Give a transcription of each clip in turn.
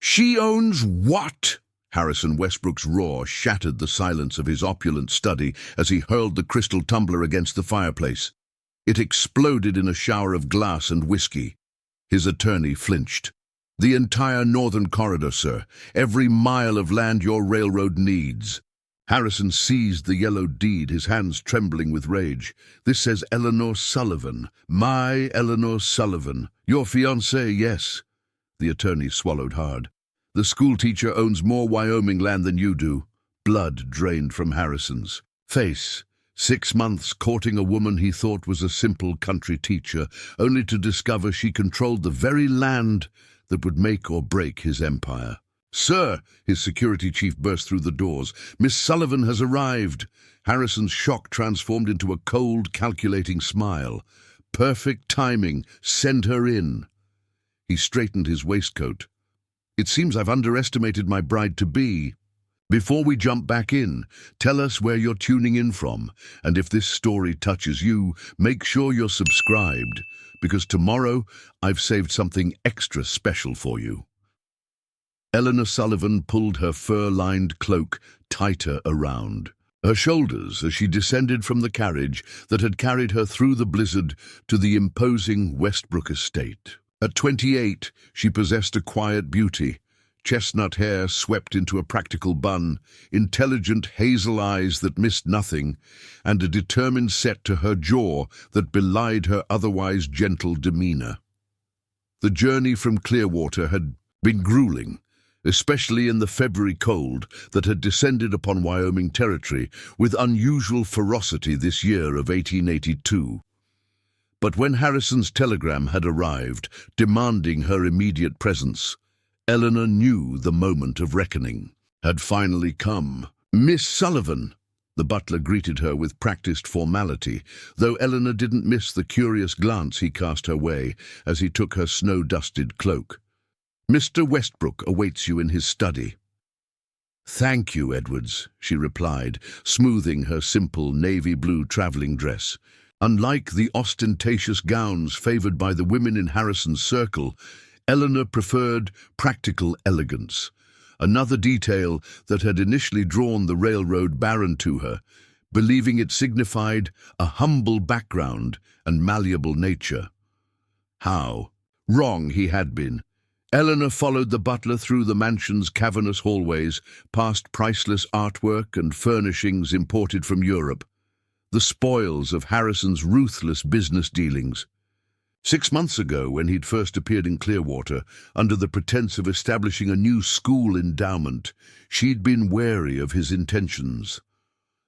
She owns what? Harrison Westbrook's roar shattered the silence of his opulent study as he hurled the crystal tumbler against the fireplace. It exploded in a shower of glass and whiskey. His attorney flinched. The entire northern corridor, sir. Every mile of land your railroad needs. Harrison seized the yellow deed, his hands trembling with rage. This says Eleanor Sullivan. My Eleanor Sullivan. Your fiancée, yes. The attorney swallowed hard. The schoolteacher owns more Wyoming land than you do. Blood drained from Harrison's face. 6 months courting a woman he thought was a simple country teacher, only to discover she controlled the very land that would make or break his empire. Sir, his security chief burst through the doors. Miss Sullivan has arrived. Harrison's shock transformed into a cold, calculating smile. Perfect timing. Send her in. He straightened his waistcoat. It seems I've underestimated my bride-to-be. Before we jump back in, tell us where you're tuning in from, and if this story touches you, make sure you're subscribed, because tomorrow I've saved something extra special for you. Eleanor Sullivan pulled her fur-lined cloak tighter around her shoulders as she descended from the carriage that had carried her through the blizzard to the imposing Westbrook estate. At 28, she possessed a quiet beauty. Chestnut hair swept into a practical bun, intelligent hazel eyes that missed nothing, and a determined set to her jaw that belied her otherwise gentle demeanor. The journey from Clearwater had been grueling, especially in the February cold that had descended upon Wyoming territory with unusual ferocity this year of 1882. But when Harrison's telegram had arrived, demanding her immediate presence, Eleanor knew the moment of reckoning had finally come. Miss Sullivan, the butler greeted her with practiced formality, though Eleanor didn't miss the curious glance he cast her way as he took her snow-dusted cloak. Mr. Westbrook awaits you in his study. Thank you, Edwards, she replied, smoothing her simple navy blue traveling dress. Unlike the ostentatious gowns favored by the women in Harrison's circle, Eleanor preferred practical elegance, another detail that had initially drawn the railroad baron to her, believing it signified a humble background and malleable nature. How wrong he had been. Eleanor followed the butler through the mansion's cavernous hallways, past priceless artwork and furnishings imported from Europe, the spoils of Harrison's ruthless business dealings. 6 months ago, when he'd first appeared in Clearwater, under the pretense of establishing a new school endowment, she'd been wary of his intentions.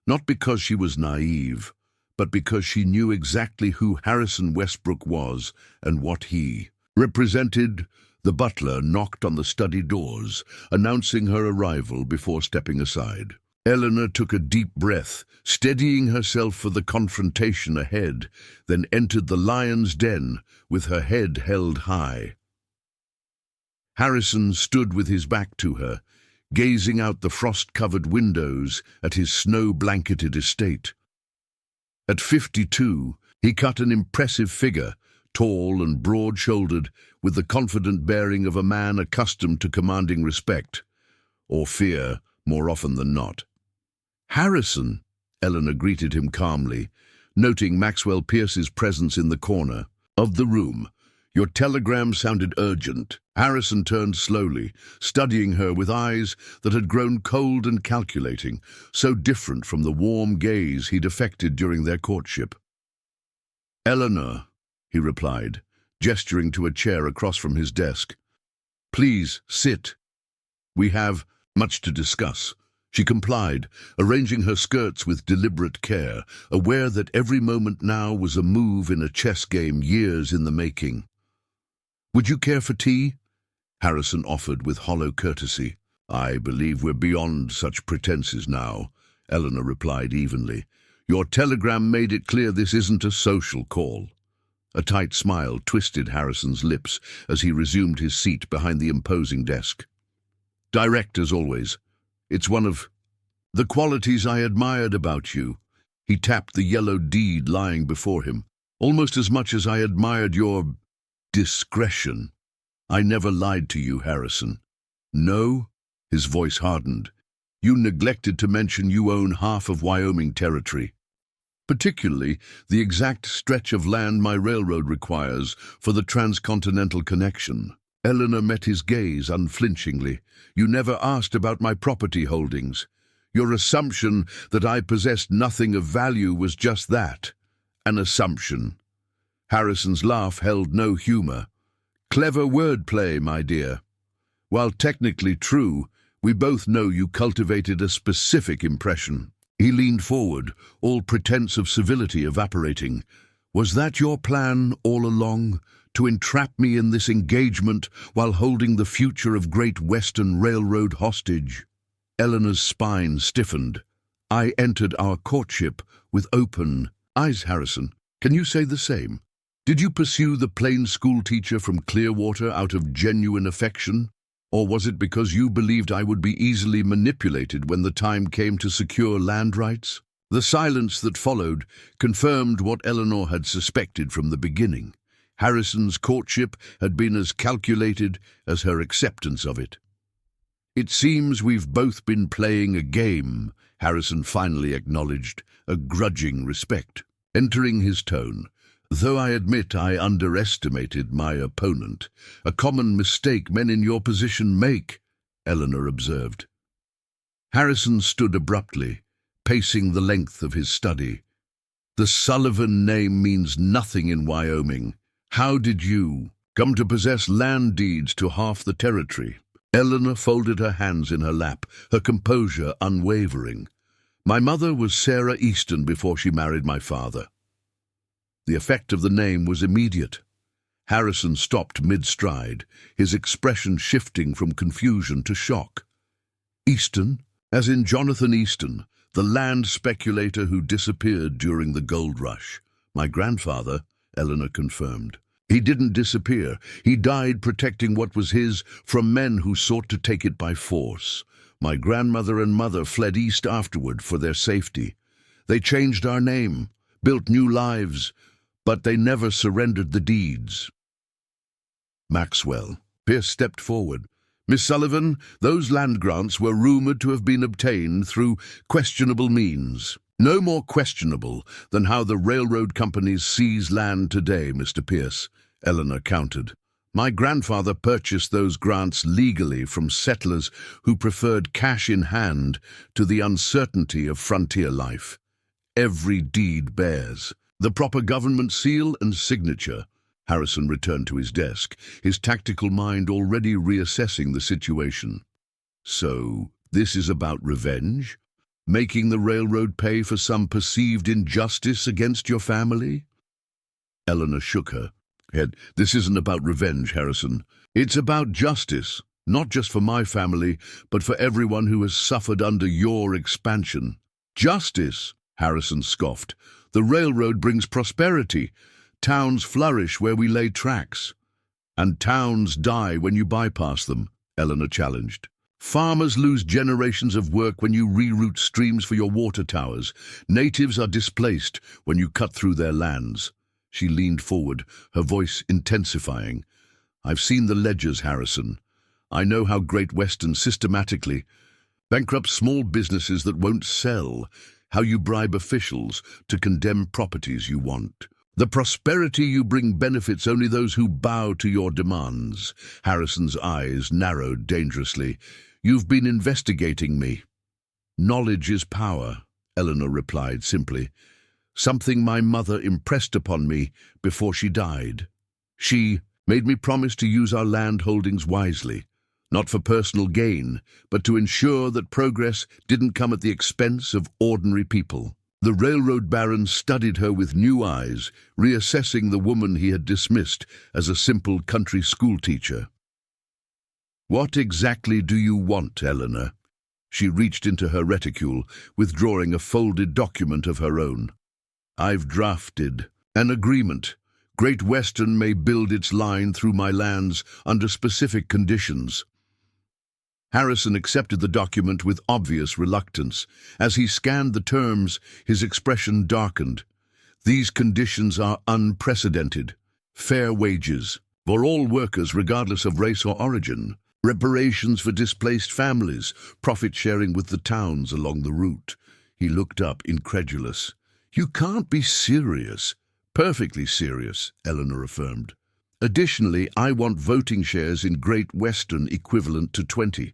Not because she was naive, but because she knew exactly who Harrison Westbrook was and what he represented. The butler knocked on the study doors, announcing her arrival before stepping aside. Eleanor took a deep breath, steadying herself for the confrontation ahead, then entered the lion's den with her head held high. Harrison stood with his back to her, gazing out the frost-covered windows at his snow-blanketed estate. At 52, he cut an impressive figure, tall and broad-shouldered, with the confident bearing of a man accustomed to commanding respect, or fear, more often than not. Harrison, Eleanor greeted him calmly, noting Maxwell Pierce's presence in the corner of the room. Your telegram sounded urgent. Harrison turned slowly, studying her with eyes that had grown cold and calculating, so different from the warm gaze he'd affected during their courtship. Eleanor, he replied, gesturing to a chair across from his desk. Please sit. We have much to discuss. She complied, arranging her skirts with deliberate care, aware that every moment now was a move in a chess game years in the making. Would you care for tea? Harrison offered with hollow courtesy. I believe we're beyond such pretenses now, Eleanor replied evenly. Your telegram made it clear this isn't a social call. A tight smile twisted Harrison's lips as he resumed his seat behind the imposing desk. Direct as always. It's one of the qualities I admired about you. He tapped the yellow deed lying before him. Almost as much as I admired your discretion. I never lied to you, Harrison. No, his voice hardened. You neglected to mention you own half of Wyoming territory, particularly the exact stretch of land my railroad requires for the transcontinental connection. Eleanor met his gaze unflinchingly. You never asked about my property holdings. Your assumption that I possessed nothing of value was just that, an assumption. Harrison's laugh held no humor. Clever wordplay, my dear. While technically true, we both know you cultivated a specific impression. He leaned forward, all pretense of civility evaporating. Was that your plan all along, to entrap me in this engagement while holding the future of Great Western Railroad hostage? Eleanor's spine stiffened. I entered our courtship with open eyes, Harrison. Can you say the same? Did you pursue the plain schoolteacher from Clearwater out of genuine affection? Or was it because you believed I would be easily manipulated when the time came to secure land rights? The silence that followed confirmed what Eleanor had suspected from the beginning. Harrison's courtship had been as calculated as her acceptance of it. It seems we've both been playing a game, Harrison finally acknowledged, a grudging respect. Entering his tone, though I admit I underestimated my opponent, a common mistake men in your position make, Eleanor observed. Harrison stood abruptly, pacing the length of his study. The Sullivan name means nothing in Wyoming. How did you come to possess land deeds to half the territory? Eleanor folded her hands in her lap, her composure unwavering. My mother was Sarah Easton before she married my father. The effect of the name was immediate. Harrison stopped mid-stride, his expression shifting from confusion to shock. Easton, as in Jonathan Easton, the land speculator who disappeared during the gold rush. My grandfather, Eleanor confirmed. He didn't disappear. He died protecting what was his from men who sought to take it by force. My grandmother and mother fled east afterward for their safety. They changed our name, built new lives, but they never surrendered the deeds. Maxwell. Pierce stepped forward. Miss Sullivan, those land grants were rumored to have been obtained through questionable means. No more questionable than how the railroad companies seize land today, Mr. Pierce, Eleanor countered. My grandfather purchased those grants legally from settlers who preferred cash in hand to the uncertainty of frontier life. Every deed bears the proper government seal and signature. Harrison returned to his desk, his tactical mind already reassessing the situation. So, this is about revenge? Making the railroad pay for some perceived injustice against your family? Eleanor shook her head. This isn't about revenge, Harrison. It's about justice, not just for my family, but for everyone who has suffered under your expansion. Justice, Harrison scoffed. The railroad brings prosperity. Towns flourish where we lay tracks. And towns die when you bypass them, Eleanor challenged. Farmers lose generations of work when you reroute streams for your water towers. Natives are displaced when you cut through their lands. She leaned forward, her voice intensifying. I've seen the ledgers, Harrison. I know how Great Western systematically bankrupts small businesses that won't sell, how you bribe officials to condemn properties you want. The prosperity you bring benefits only those who bow to your demands. Harrison's eyes narrowed dangerously. You've been investigating me. Knowledge is power, Eleanor replied simply. Something my mother impressed upon me before she died. She made me promise to use our land holdings wisely, not for personal gain, but to ensure that progress didn't come at the expense of ordinary people. The railroad baron studied her with new eyes, reassessing the woman he had dismissed as a simple country schoolteacher. What exactly do you want, Eleanor? She reached into her reticule, withdrawing a folded document of her own. I've drafted an agreement. Great Western may build its line through my lands under specific conditions. Harrison accepted the document with obvious reluctance. As he scanned the terms, his expression darkened. These conditions are unprecedented. Fair wages for all workers regardless of race or origin. Reparations for displaced families, profit sharing with the towns along the route. He looked up, incredulous. You can't be serious. Perfectly serious, Eleanor affirmed. Additionally, I want voting shares in Great Western equivalent to 20%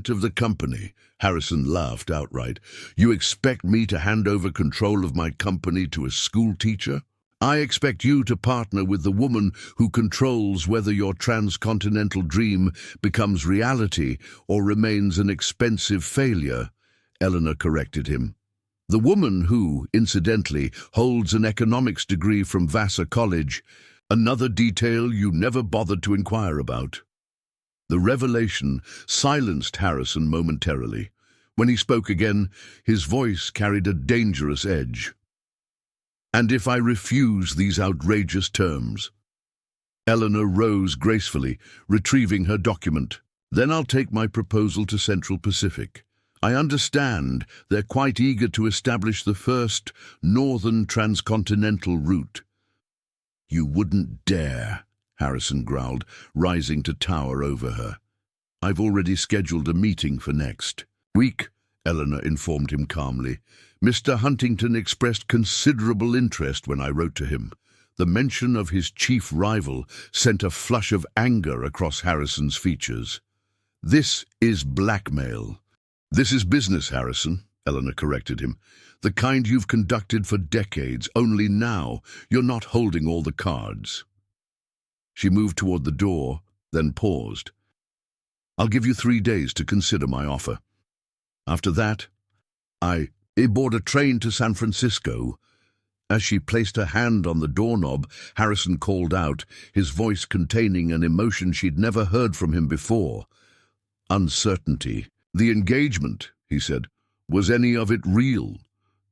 of the company. Harrison laughed outright. You expect me to hand over control of my company to a school teacher? I expect you to partner with the woman who controls whether your transcontinental dream becomes reality or remains an expensive failure, Eleanor corrected him. The woman who, incidentally, holds an economics degree from Vassar College, another detail you never bothered to inquire about. The revelation silenced Harrison momentarily. When he spoke again, his voice carried a dangerous edge. And if I refuse these outrageous terms? Eleanor rose gracefully, retrieving her document. Then I'll take my proposal to Central Pacific. I understand they're quite eager to establish the first northern transcontinental route. You wouldn't dare, Harrison growled, rising to tower over her. I've already scheduled a meeting for next week, Eleanor informed him calmly. Mr. Huntington expressed considerable interest when I wrote to him. The mention of his chief rival sent a flush of anger across Harrison's features. This is blackmail. This is business, Harrison, Eleanor corrected him. The kind you've conducted for decades, only now you're not holding all the cards. She moved toward the door, then paused. I'll give you 3 days to consider my offer. After that, I board a train to San Francisco. As she placed her hand on the doorknob, Harrison called out, his voice containing an emotion she'd never heard from him before. Uncertainty. The engagement, he said. Was any of it real?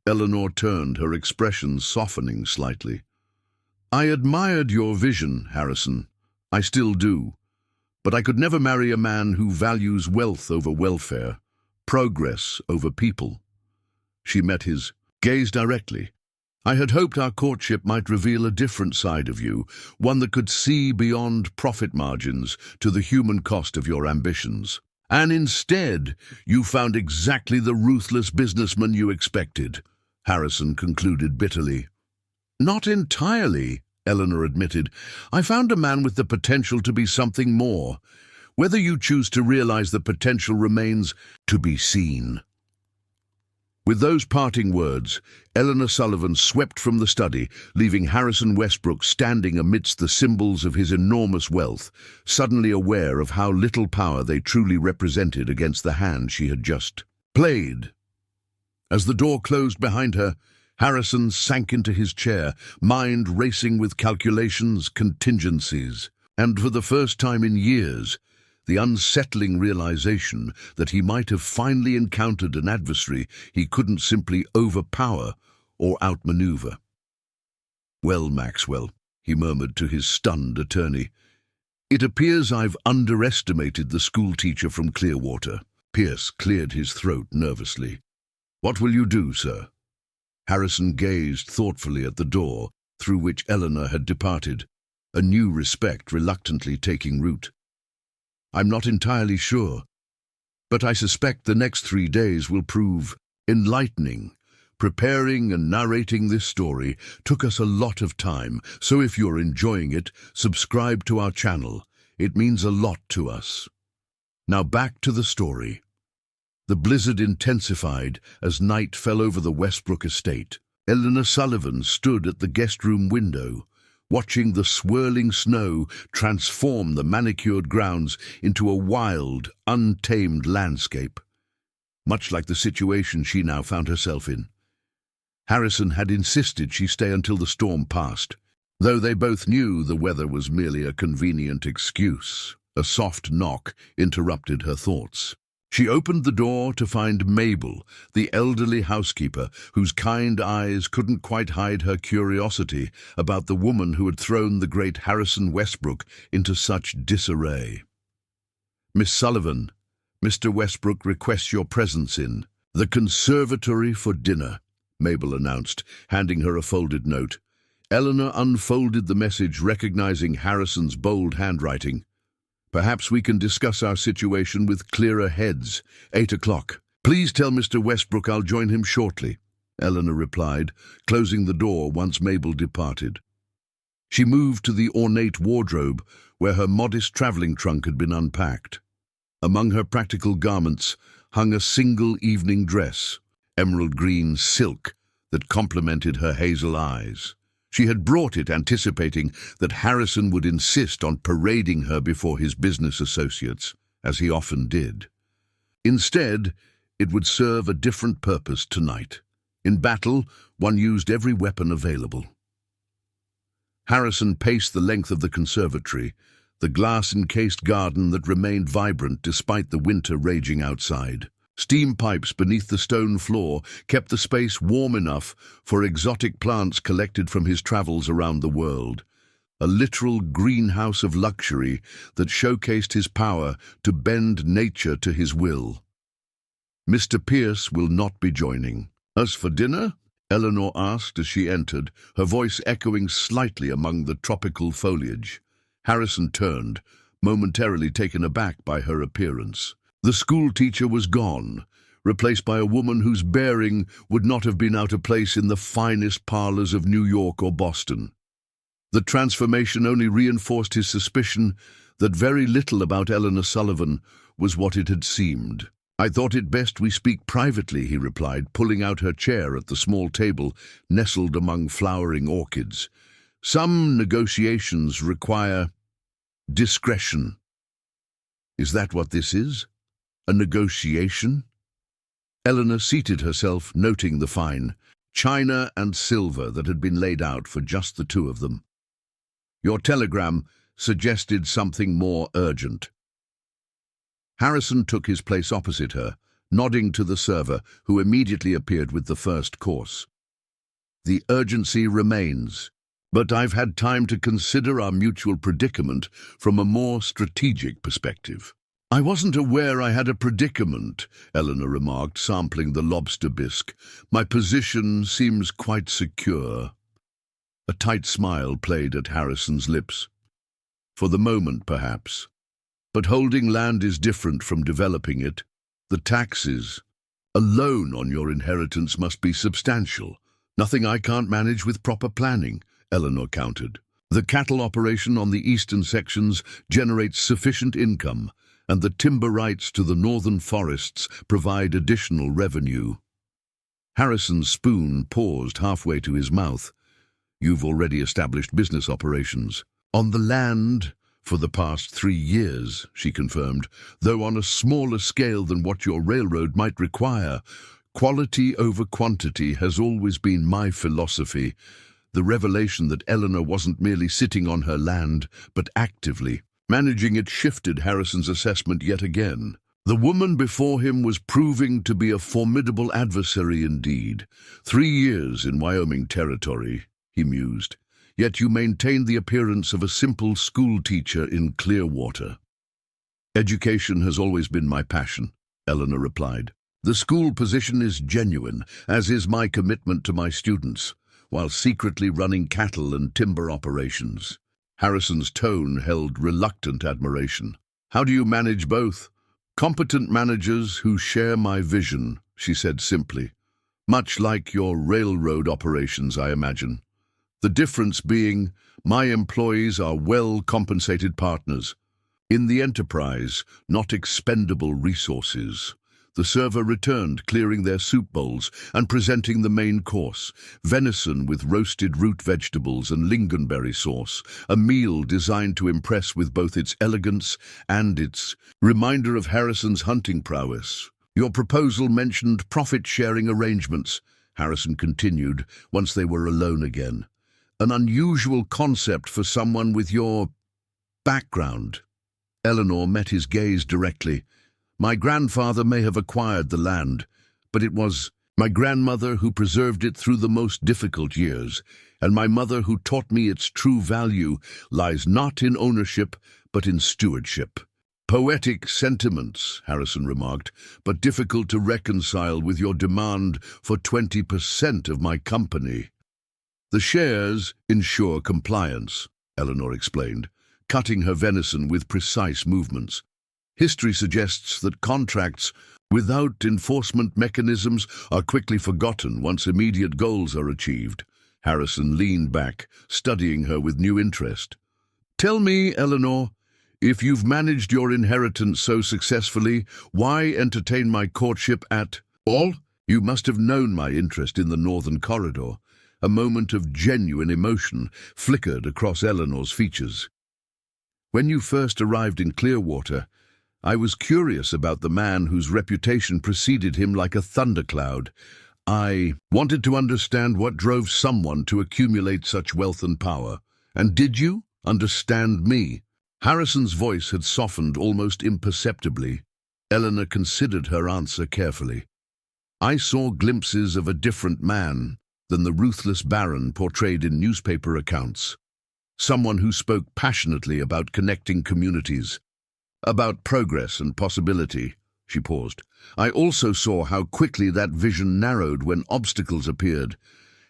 Eleanor turned, her expression softening slightly. I admired your vision, Harrison. I still do. But I could never marry a man who values wealth over welfare, progress over people. She met his gaze directly. I had hoped our courtship might reveal a different side of you, one that could see beyond profit margins to the human cost of your ambitions. And instead, you found exactly the ruthless businessman you expected, Harrison concluded bitterly. Not entirely, Eleanor admitted. I found a man with the potential to be something more. Whether you choose to realize the potential remains to be seen. With those parting words, Eleanor Sullivan swept from the study, leaving Harrison Westbrook standing amidst the symbols of his enormous wealth, suddenly aware of how little power they truly represented against the hand she had just played. As the door closed behind her, Harrison sank into his chair, mind racing with calculations, contingencies, and for the first time in years, the unsettling realization that he might have finally encountered an adversary he couldn't simply overpower or outmaneuver. Well, Maxwell, he murmured to his stunned attorney, it appears I've underestimated the schoolteacher from Clearwater. Pierce cleared his throat nervously. What will you do, sir? Harrison gazed thoughtfully at the door through which Eleanor had departed, a new respect reluctantly taking root. I'm not entirely sure, but I suspect the next 3 days will prove enlightening. Preparing and narrating this story took us a lot of time, so if you're enjoying it, subscribe to our channel. It means a lot to us. Now back to the story. The blizzard intensified as night fell over the Westbrook estate. Eleanor Sullivan stood at the guest room window, watching the swirling snow transform the manicured grounds into a wild, untamed landscape, much like the situation she now found herself in. Harrison had insisted she stay until the storm passed, though they both knew the weather was merely a convenient excuse. A soft knock interrupted her thoughts. She opened the door to find Mabel, the elderly housekeeper, whose kind eyes couldn't quite hide her curiosity about the woman who had thrown the great Harrison Westbrook into such disarray. Miss Sullivan, Mr. Westbrook requests your presence in the conservatory for dinner, Mabel announced, handing her a folded note. Eleanor unfolded the message, recognizing Harrison's bold handwriting. Perhaps we can discuss our situation with clearer heads. 8 o'clock. Please tell Mr. Westbrook I'll join him shortly, Eleanor replied, closing the door once Mabel departed. She moved to the ornate wardrobe where her modest traveling trunk had been unpacked. Among her practical garments hung a single evening dress, emerald green silk, that complemented her hazel eyes. She had brought it anticipating that Harrison would insist on parading her before his business associates, as he often did. Instead, it would serve a different purpose tonight. In battle, one used every weapon available. Harrison paced the length of the conservatory, the glass-encased garden that remained vibrant despite the winter raging outside. Steam pipes beneath the stone floor kept the space warm enough for exotic plants collected from his travels around the world, a literal greenhouse of luxury that showcased his power to bend nature to his will. Mr. Pierce will not be joining. Us for dinner? Eleanor asked as she entered, her voice echoing slightly among the tropical foliage. Harrison turned, momentarily taken aback by her appearance. The school teacher was gone, replaced by a woman whose bearing would not have been out of place in the finest parlors of New York or Boston. The transformation only reinforced his suspicion that very little about Eleanor Sullivan was what it had seemed. I thought it best we speak privately, he replied, pulling out her chair at the small table nestled among flowering orchids. Some negotiations require discretion. Is that what this is? A negotiation? Eleanor seated herself, noting the fine china and silver that had been laid out for just the two of them. Your telegram suggested something more urgent. Harrison took his place opposite her, nodding to the server, who immediately appeared with the first course. The urgency remains, but I've had time to consider our mutual predicament from a more strategic perspective. I wasn't aware I had a predicament, Eleanor remarked, sampling the lobster bisque. My position seems quite secure. A tight smile played at Harrison's lips. For the moment, perhaps. But holding land is different from developing it. The taxes, alone on your inheritance, must be substantial. Nothing I can't manage with proper planning, Eleanor countered. The cattle operation on the eastern sections generates sufficient income, and the timber rights to the northern forests provide additional revenue. Harrison's spoon paused halfway to his mouth. You've already established business operations. On the land, for the past 3 years, she confirmed, though on a smaller scale than what your railroad might require. Quality over quantity has always been my philosophy. The revelation that Eleanor wasn't merely sitting on her land, but actively managing it shifted Harrison's assessment yet again. The woman before him was proving to be a formidable adversary indeed. 3 years in Wyoming territory, he mused. Yet you maintained the appearance of a simple school teacher in Clearwater. Education has always been my passion, Eleanor replied. The school position is genuine, as is my commitment to my students, while secretly running cattle and timber operations. Harrison's tone held reluctant admiration. How do you manage both? Competent managers who share my vision, she said simply. Much like your railroad operations, I imagine. The difference being, my employees are well-compensated partners. In the enterprise, not expendable resources. The server returned, clearing their soup bowls and presenting the main course, venison with roasted root vegetables and lingonberry sauce, a meal designed to impress with both its elegance and its reminder of Harrison's hunting prowess. Your proposal mentioned profit-sharing arrangements, Harrison continued once they were alone again. An unusual concept for someone with your background. Eleanor met his gaze directly. My grandfather may have acquired the land, but it was my grandmother who preserved it through the most difficult years, and my mother who taught me its true value lies not in ownership, but in stewardship. Poetic sentiments, Harrison remarked, but difficult to reconcile with your demand for 20% of my company. The shares ensure compliance, Eleanor explained. cutting her venison with precise movements. History suggests that contracts without enforcement mechanisms are quickly forgotten once immediate goals are achieved. Harrison leaned back, studying her with new interest. "Tell me, Eleanor, if you've managed your inheritance so successfully, why entertain my courtship at all? You must have known my interest in the Northern Corridor." A moment of genuine emotion flickered across Eleanor's features. "When you first arrived in Clearwater, I was curious about the man whose reputation preceded him like a thundercloud. I wanted to understand what drove someone to accumulate such wealth and power. And did you understand me?" Harrison's voice had softened almost imperceptibly. Eleanor considered her answer carefully. "I saw glimpses of a different man than the ruthless baron portrayed in newspaper accounts. Someone who spoke passionately about connecting communities, about progress and possibility." She paused. "I also saw how quickly that vision narrowed when obstacles appeared."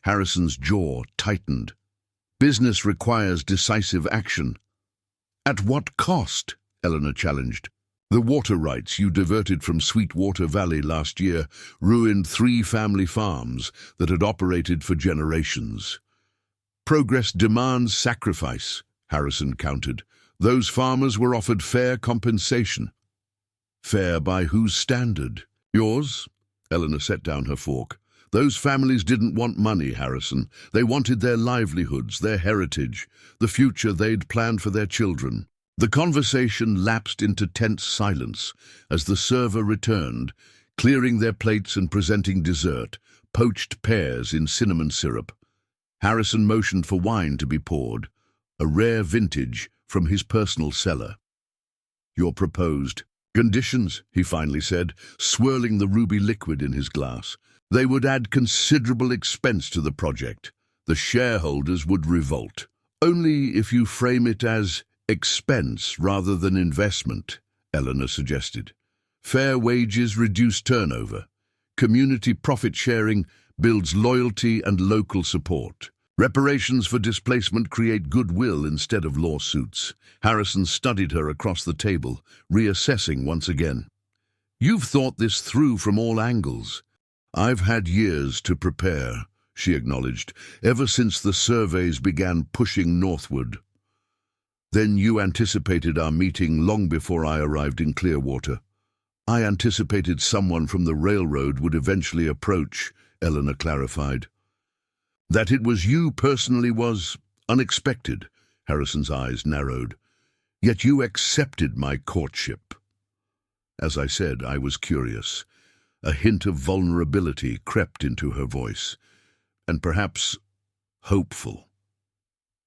Harrison's jaw tightened. "Business requires decisive action." "At what cost?" Eleanor challenged. "The water rights you diverted from Sweetwater Valley last year ruined 3 family farms that had operated for generations." "Progress demands sacrifice," Harrison countered. "Those farmers were offered fair compensation." "Fair by whose standard? Yours?" Eleanor set down her fork. "Those families didn't want money, Harrison. They wanted their livelihoods, their heritage, the future they'd planned for their children." The conversation lapsed into tense silence as the server returned, clearing their plates and presenting dessert, poached pears in cinnamon syrup. Harrison motioned for wine to be poured, a rare vintage from his personal cellar. "Your proposed conditions," he finally said, swirling the ruby liquid in his glass. "They would add considerable expense to the project. The shareholders would revolt. Only if you frame it as expense rather than investment," Eleanor suggested. "Fair wages reduce turnover. Community profit sharing builds loyalty and local support. Reparations for displacement create goodwill instead of lawsuits." Harrison studied her across the table, reassessing once again. "You've thought this through from all angles." "I've had years to prepare," she acknowledged, "ever since the surveys began pushing northward." "Then you anticipated our meeting long before I arrived in Clearwater." "I anticipated someone from the railroad would eventually approach," Eleanor clarified. "That it was you personally was unexpected." Harrison's eyes narrowed. "Yet you accepted my courtship." "As I said, I was curious." A hint of vulnerability crept into her voice. "And perhaps hopeful."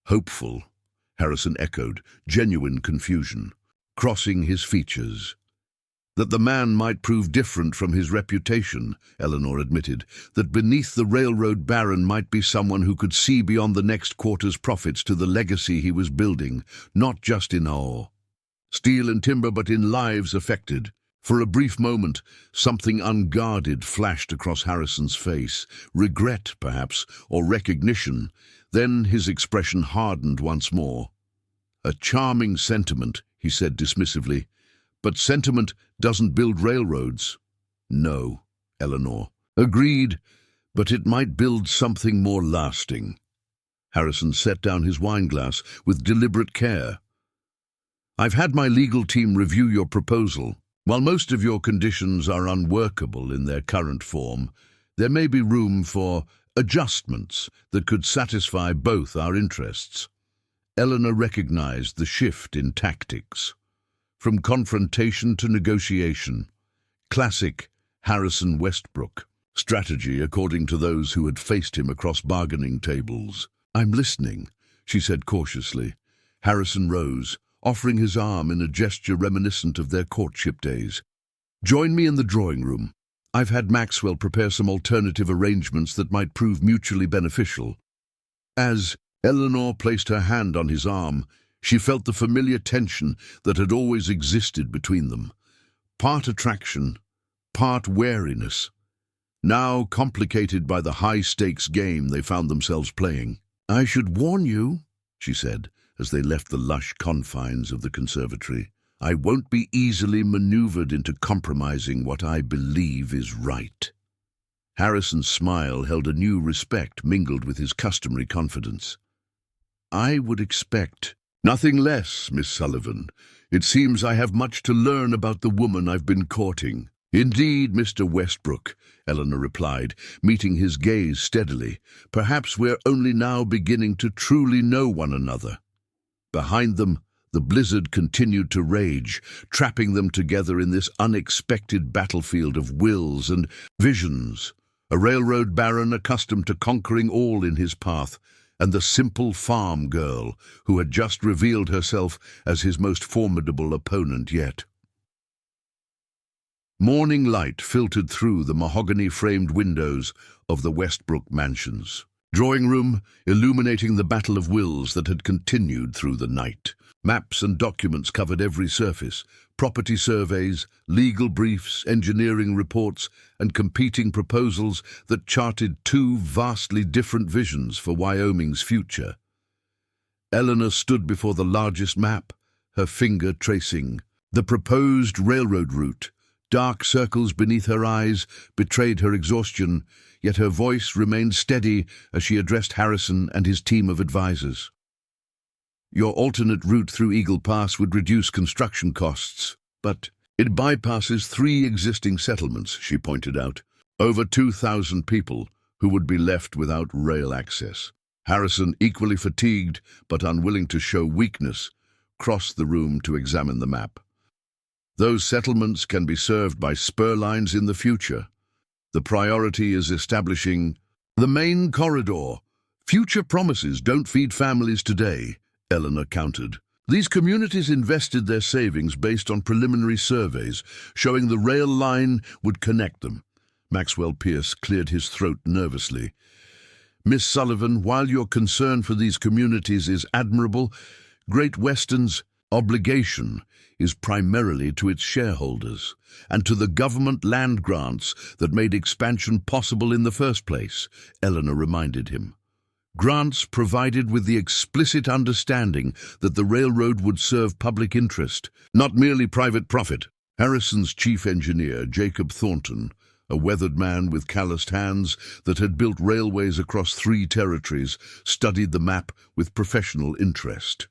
"Hopeful?" Harrison echoed, genuine confusion, crossing his features. "That the man might prove different from his reputation," Eleanor admitted. "That beneath the railroad baron might be someone who could see beyond the next quarter's profits to the legacy he was building, not just in steel and timber, but in lives affected." For a brief moment, something unguarded flashed across Harrison's face, regret, perhaps, or recognition. Then his expression hardened once more. "A charming sentiment," he said dismissively, "but sentiment doesn't build railroads." "No, Eleanor." "Agreed, but it might build something more lasting." Harrison set down his wineglass with deliberate care. "I've had my legal team review your proposal. While most of your conditions are unworkable in their current form, there may be room for adjustments that could satisfy both our interests." Eleanor recognized the shift in tactics. From confrontation to negotiation. Classic Harrison Westbrook strategy, according to those who had faced him across bargaining tables. "I'm listening," she said cautiously. Harrison rose, offering his arm in a gesture reminiscent of their courtship days. "Join me in the drawing room. I've had Maxwell prepare some alternative arrangements that might prove mutually beneficial." As Eleanor placed her hand on his arm, she felt the familiar tension that had always existed between them. Part attraction, part wariness, now complicated by the high-stakes game they found themselves playing. "I should warn you," she said, as they left the lush confines of the conservatory. "I won't be easily maneuvered into compromising what I believe is right." Harrison's smile held a new respect mingled with his customary confidence. "I would expect nothing less, Miss Sullivan. It seems I have much to learn about the woman I've been courting." "Indeed, Mr. Westbrook," Eleanor replied, meeting his gaze steadily. "Perhaps we're only now beginning to truly know one another." Behind them, the blizzard continued to rage, trapping them together in this unexpected battlefield of wills and visions. A railroad baron accustomed to conquering all in his path, and the simple farm girl who had just revealed herself as his most formidable opponent yet. Morning light filtered through the mahogany-framed windows of the Westbrook mansions. Drawing room illuminating the battle of wills that had continued through the night. Maps and documents covered every surface, property surveys, legal briefs, engineering reports, and competing proposals that charted two vastly different visions for Wyoming's future. Eleanor stood before the largest map, her finger tracing the proposed railroad route. Dark circles beneath her eyes betrayed her exhaustion, yet her voice remained steady as she addressed Harrison and his team of advisors. "Your alternate route through Eagle Pass would reduce construction costs, but it bypasses 3 existing settlements," she pointed out. "Over 2,000 people who would be left without rail access." Harrison, equally fatigued but unwilling to show weakness, crossed the room to examine the map. "Those settlements can be served by spur lines in the future. The priority is establishing the main corridor. Future promises don't feed families today," Eleanor countered. "These communities invested their savings based on preliminary surveys, showing the rail line would connect them." Maxwell Pierce cleared his throat nervously. "Miss Sullivan, while your concern for these communities is admirable, Great Western's obligation is primarily to its shareholders and to the government land grants that made expansion possible in the first place," Eleanor reminded him. "Grants provided with the explicit understanding that the railroad would serve public interest, not merely private profit." Harrison's chief engineer, Jacob Thornton, a weathered man with calloused hands that had built railways across 3 territories, studied the map with professional interest.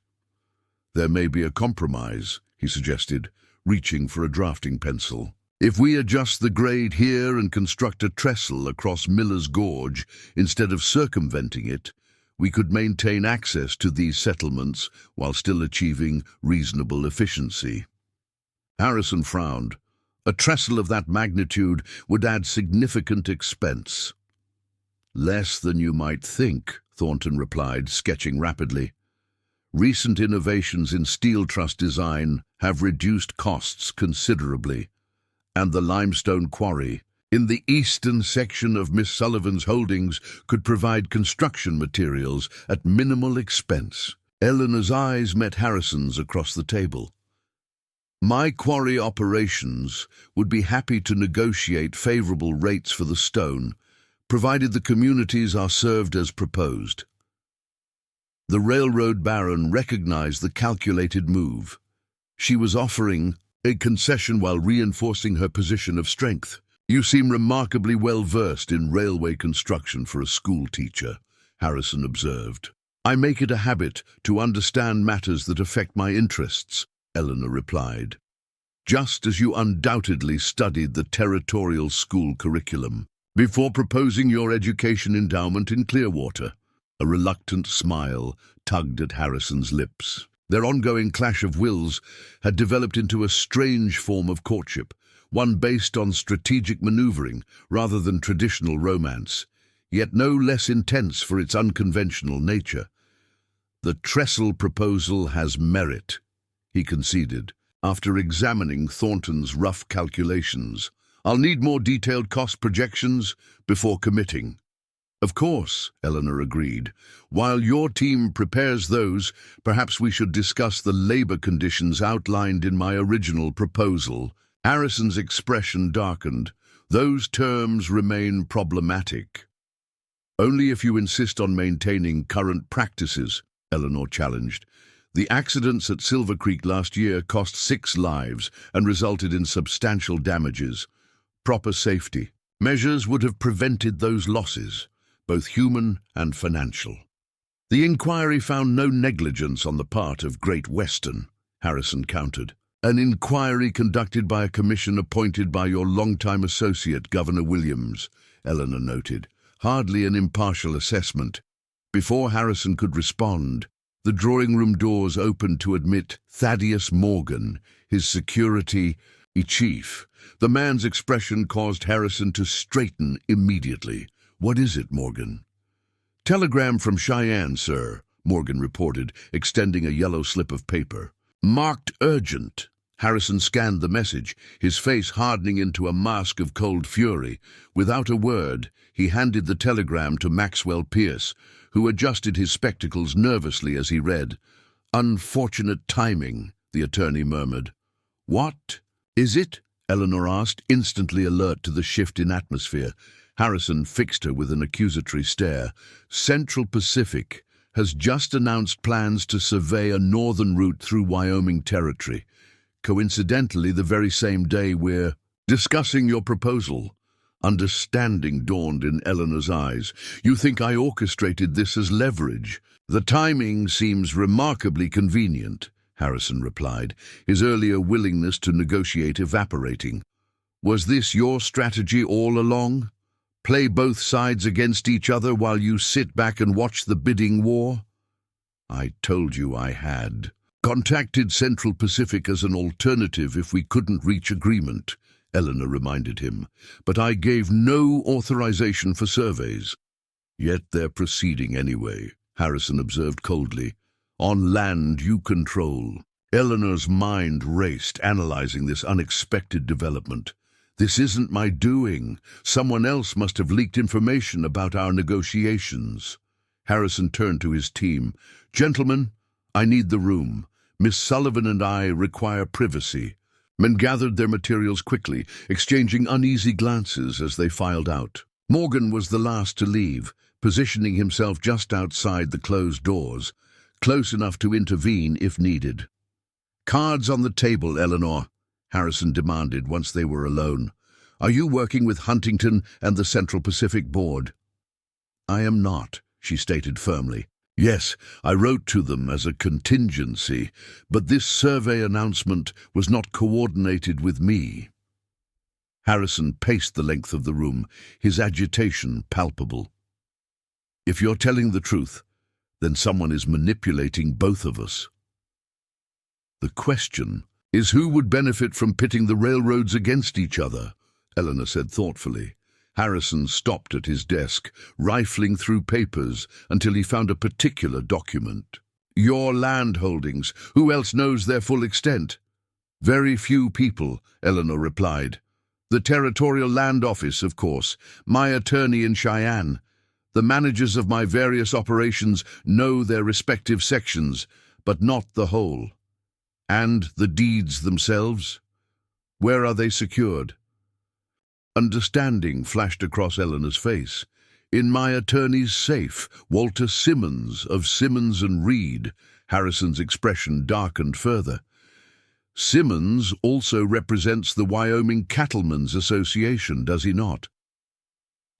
"There may be a compromise," he suggested, reaching for a drafting pencil. "If we adjust the grade here and construct a trestle across Miller's Gorge instead of circumventing it, we could maintain access to these settlements while still achieving reasonable efficiency." Harrison frowned. A trestle of that magnitude would add significant expense. "Less than you might think," Thornton replied, sketching rapidly. "Recent innovations in steel truss design have reduced costs considerably, and the limestone quarry in the eastern section of Miss Sullivan's holdings could provide construction materials at minimal expense." Eleanor's eyes met Harrison's across the table. "My quarry operations would be happy to negotiate favorable rates for the stone, provided the communities are served as proposed." The railroad baron recognized the calculated move. She was offering a concession while reinforcing her position of strength. "You seem remarkably well versed in railway construction for a school teacher," Harrison observed. "I make it a habit to understand matters that affect my interests," Eleanor replied. "Just as you undoubtedly studied the territorial school curriculum before proposing your education endowment in Clearwater." A reluctant smile tugged at Harrison's lips. Their ongoing clash of wills had developed into a strange form of courtship, one based on strategic maneuvering rather than traditional romance, yet no less intense for its unconventional nature. "The trestle proposal has merit," he conceded, after examining Thornton's rough calculations. "I'll need more detailed cost projections before committing." "Of course," Eleanor agreed. "While your team prepares those, perhaps we should discuss the labor conditions outlined in my original proposal." Harrison's expression darkened. "Those terms remain problematic." "Only if you insist on maintaining current practices," Eleanor challenged. The accidents at Silver Creek last year cost 6 lives and resulted in substantial damages. Proper safety measures would have prevented those losses, both human and financial. The inquiry found no negligence on the part of Great Western, Harrison countered. An inquiry conducted by a commission appointed by your longtime associate, Governor Williams, Eleanor noted. Hardly an impartial assessment. Before Harrison could respond, the drawing room doors opened to admit Thaddeus Morgan, his security chief. The man's expression caused Harrison to straighten immediately. "What is it, Morgan?" "Telegram from Cheyenne, sir," Morgan reported, extending a yellow slip of paper. "Marked urgent." Harrison scanned the message, his face hardening into a mask of cold fury. Without a word, he handed the telegram to Maxwell Pierce, who adjusted his spectacles nervously as he read. "Unfortunate timing," the attorney murmured. "What is it?" Eleanor asked, instantly alert to the shift in atmosphere. Harrison fixed her with an accusatory stare. "Central Pacific has just announced plans to survey a northern route through Wyoming territory. Coincidentally, the very same day we're discussing your proposal." Understanding dawned in Eleanor's eyes. "You think I orchestrated this as leverage?" "The timing seems remarkably convenient," Harrison replied, his earlier willingness to negotiate evaporating. "Was this your strategy all along? Play both sides against each other while you sit back and watch the bidding war?" "I told you I had contacted Central Pacific as an alternative if we couldn't reach agreement," Eleanor reminded him. "But I gave no authorization for surveys." "Yet they're proceeding anyway," Harrison observed coldly. "On land you control." Eleanor's mind raced, analyzing this unexpected development. "This isn't my doing. Someone else must have leaked information about our negotiations." Harrison turned to his team. "Gentlemen, I need the room. Miss Sullivan and I require privacy." Men gathered their materials quickly, exchanging uneasy glances as they filed out. Morgan was the last to leave, positioning himself just outside the closed doors, close enough to intervene if needed. "Cards on the table, Eleanor," Harrison demanded once they were alone. "Are you working with Huntington and the Central Pacific Board?" "I am not," she stated firmly. "Yes, I wrote to them as a contingency, but this survey announcement was not coordinated with me." Harrison paced the length of the room, his agitation palpable. "If you're telling the truth, then someone is manipulating both of us." "The question is who would benefit from pitting the railroads against each other," Eleanor said thoughtfully. Harrison stopped at his desk, rifling through papers until he found a particular document. "Your land holdings. Who else knows their full extent?" "Very few people," Eleanor replied. "The Territorial Land Office, of course, my attorney in Cheyenne. The managers of my various operations know their respective sections, but not the whole." "And the deeds themselves? Where are they secured?" Understanding flashed across Eleanor's face. "In my attorney's safe, Walter Simmons of Simmons and Reed." Harrison's expression darkened further. "Simmons also represents the Wyoming Cattlemen's Association, does he not?"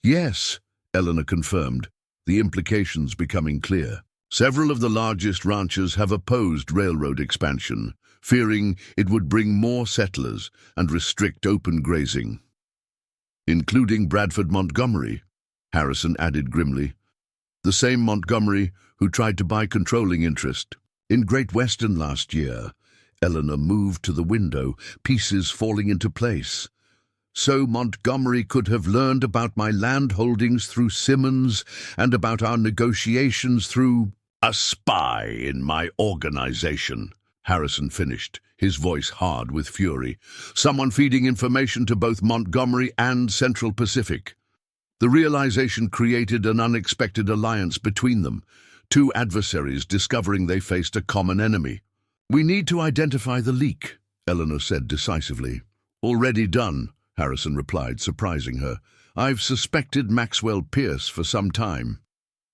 "Yes," Eleanor confirmed, the implications becoming clear. "Several of the largest ranchers have opposed railroad expansion, fearing it would bring more settlers and restrict open grazing." "Including Bradford Montgomery," Harrison added grimly. "The same Montgomery who tried to buy controlling interest in Great Western last year." Eleanor moved to the window, pieces falling into place. "So Montgomery could have learned about my land holdings through Simmons and about our negotiations through—" "A spy in my organization," Harrison finished, his voice hard with fury. "Someone feeding information to both Montgomery and Central Pacific." The realization created an unexpected alliance between them, two adversaries discovering they faced a common enemy. "We need to identify the leak," Eleanor said decisively. "Already done," Harrison replied, surprising her. "I've suspected Maxwell Pierce for some time.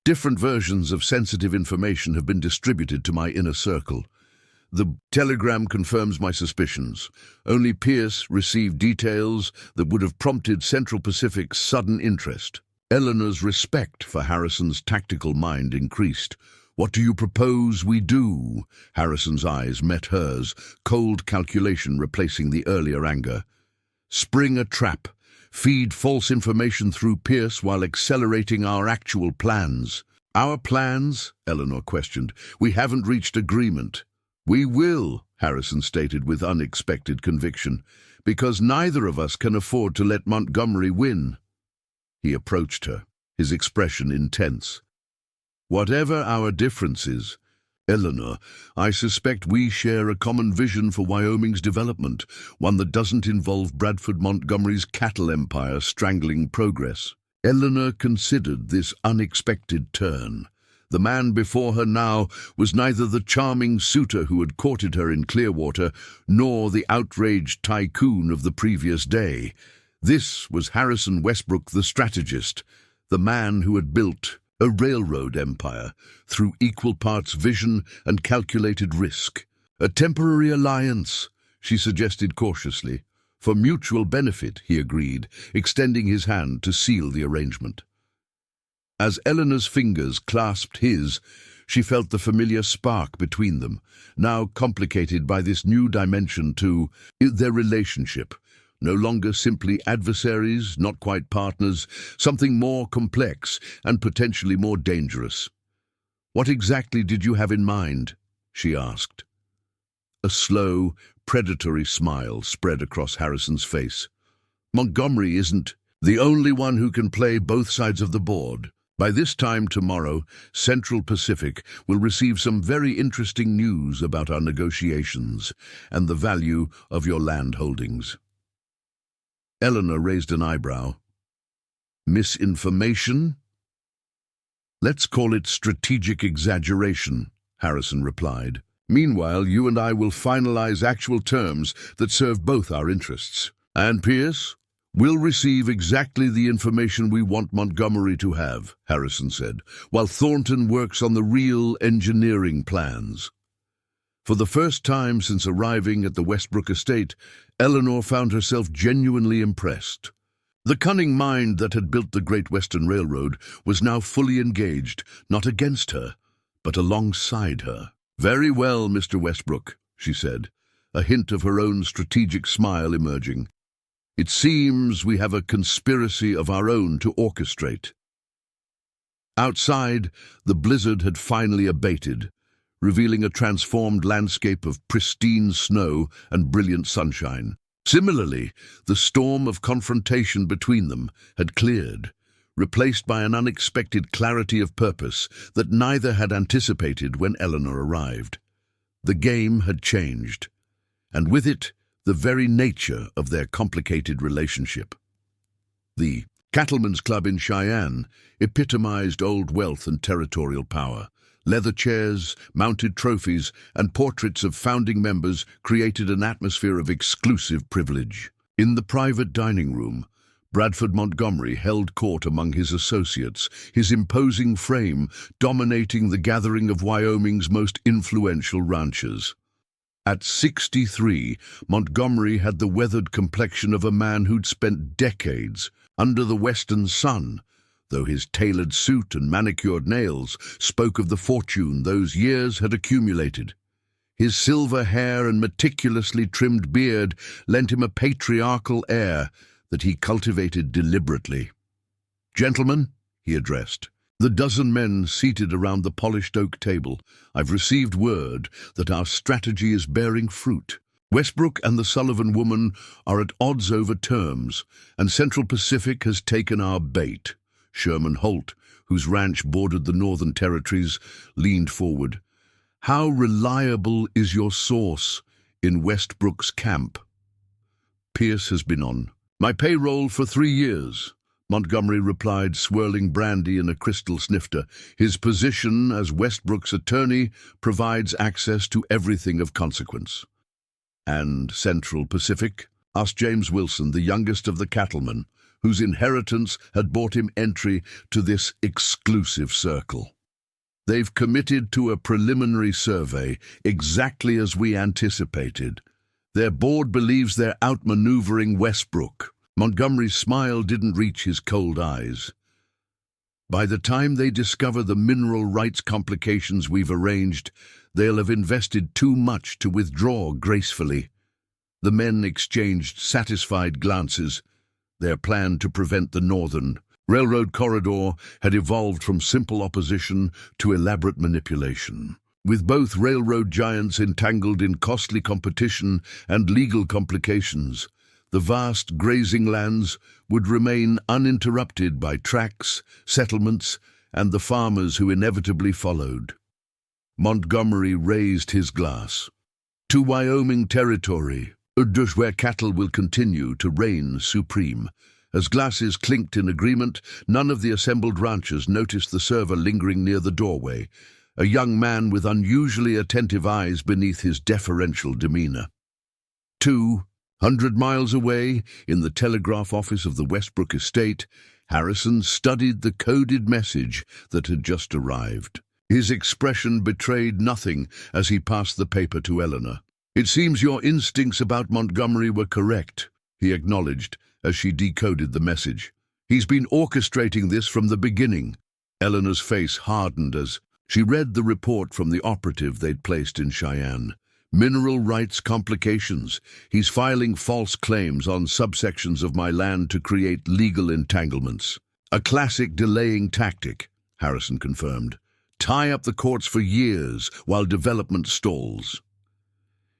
Different versions of sensitive information have been distributed to my inner circle. The telegram confirms my suspicions. Only Pierce received details that would have prompted Central Pacific's sudden interest. Eleanor's respect for Harrison's tactical mind increased. "What do you propose we do?" Harrison's eyes met hers, cold calculation replacing the earlier anger. "Spring a trap. Feed false information through Pierce while accelerating our actual plans." "Our plans?" Eleanor questioned. "We haven't reached agreement." "We will," Harrison stated with unexpected conviction, "because neither of us can afford to let Montgomery win." He approached her, his expression intense. "Whatever our differences, Eleanor, I suspect we share a common vision for Wyoming's development, one that doesn't involve Bradford Montgomery's cattle empire strangling progress." Eleanor considered this unexpected turn. The man before her now was neither the charming suitor who had courted her in Clearwater, nor the outraged tycoon of the previous day. This was Harrison Westbrook, the strategist, the man who had built a railroad empire through equal parts vision and calculated risk. "A temporary alliance," she suggested cautiously. "For mutual benefit," he agreed, extending his hand to seal the arrangement. As Eleanor's fingers clasped his, she felt the familiar spark between them, now complicated by this new dimension to their relationship. No longer simply adversaries, not quite partners, something more complex and potentially more dangerous. "What exactly did you have in mind?" she asked. A slow, predatory smile spread across Harrison's face. "Montgomery isn't the only one who can play both sides of the board. By this time tomorrow, Central Pacific will receive some very interesting news about our negotiations and the value of your land holdings." Eleanor raised an eyebrow. "Misinformation?" "Let's call it strategic exaggeration," Harrison replied. "Meanwhile, you and I will finalize actual terms that serve both our interests. And Pierce will receive exactly the information we want Montgomery to have," Harrison said, "while Thornton works on the real engineering plans." For the first time since arriving at the Westbrook estate, Eleanor found herself genuinely impressed. The cunning mind that had built the Great Western Railroad was now fully engaged, not against her, but alongside her. "Very well, Mr. Westbrook," she said, a hint of her own strategic smile emerging. "It seems we have a conspiracy of our own to orchestrate." Outside, the blizzard had finally abated, revealing a transformed landscape of pristine snow and brilliant sunshine. Similarly, the storm of confrontation between them had cleared, replaced by an unexpected clarity of purpose that neither had anticipated when Eleanor arrived. The game had changed, and with it, the very nature of their complicated relationship. The Cattlemen's Club in Cheyenne epitomized old wealth and territorial power. Leather chairs, mounted trophies, and portraits of founding members created an atmosphere of exclusive privilege. In the private dining room, Bradford Montgomery held court among his associates, his imposing frame dominating the gathering of Wyoming's most influential ranchers. At 63, Montgomery had the weathered complexion of a man who'd spent decades under the western sun, though his tailored suit and manicured nails spoke of the fortune those years had accumulated. His silver hair and meticulously trimmed beard lent him a patriarchal air that he cultivated deliberately. "Gentlemen," he addressed, the dozen men seated around the polished oak table, "I've received word that our strategy is bearing fruit. Westbrook and the Sullivan woman are at odds over terms, and Central Pacific has taken our bait." Sherman Holt, whose ranch bordered the Northern Territories, leaned forward. "How reliable is your source in Westbrook's camp?" "Pierce has been on my payroll for 3 years," Montgomery replied, swirling brandy in a crystal snifter. "His position as Westbrook's attorney provides access to everything of consequence." "And Central Pacific?" asked James Wilson, the youngest of the cattlemen, whose inheritance had bought him entry to this exclusive circle. They've committed to a preliminary survey, exactly as we anticipated. Their board believes they're outmaneuvering Westbrook. Montgomery's smile didn't reach his cold eyes. By the time they discover the mineral rights complications we've arranged, they'll have invested too much to withdraw gracefully. The men exchanged satisfied glances. Their plan to prevent the Northern Railroad corridor had evolved from simple opposition to elaborate manipulation. With both railroad giants entangled in costly competition and legal complications, the vast grazing lands would remain uninterrupted by tracks, settlements, and the farmers who inevitably followed. Montgomery raised his glass. To Wyoming territory, where cattle will continue to reign supreme. As glasses clinked in agreement, none of the assembled ranchers noticed the server lingering near the doorway, a young man with unusually attentive eyes beneath his deferential demeanor. 200 miles away, in the telegraph office of the Westbrook estate, Harrison studied the coded message that had just arrived. His expression betrayed nothing as he passed the paper to Eleanor. "It seems your instincts about Montgomery were correct," he acknowledged as she decoded the message. "He's been orchestrating this from the beginning." Eleanor's face hardened as she read the report from the operative they'd placed in Cheyenne. Mineral rights complications. He's filing false claims on subsections of my land to create legal entanglements. A classic delaying tactic, Harrison confirmed. Tie up the courts for years while development stalls.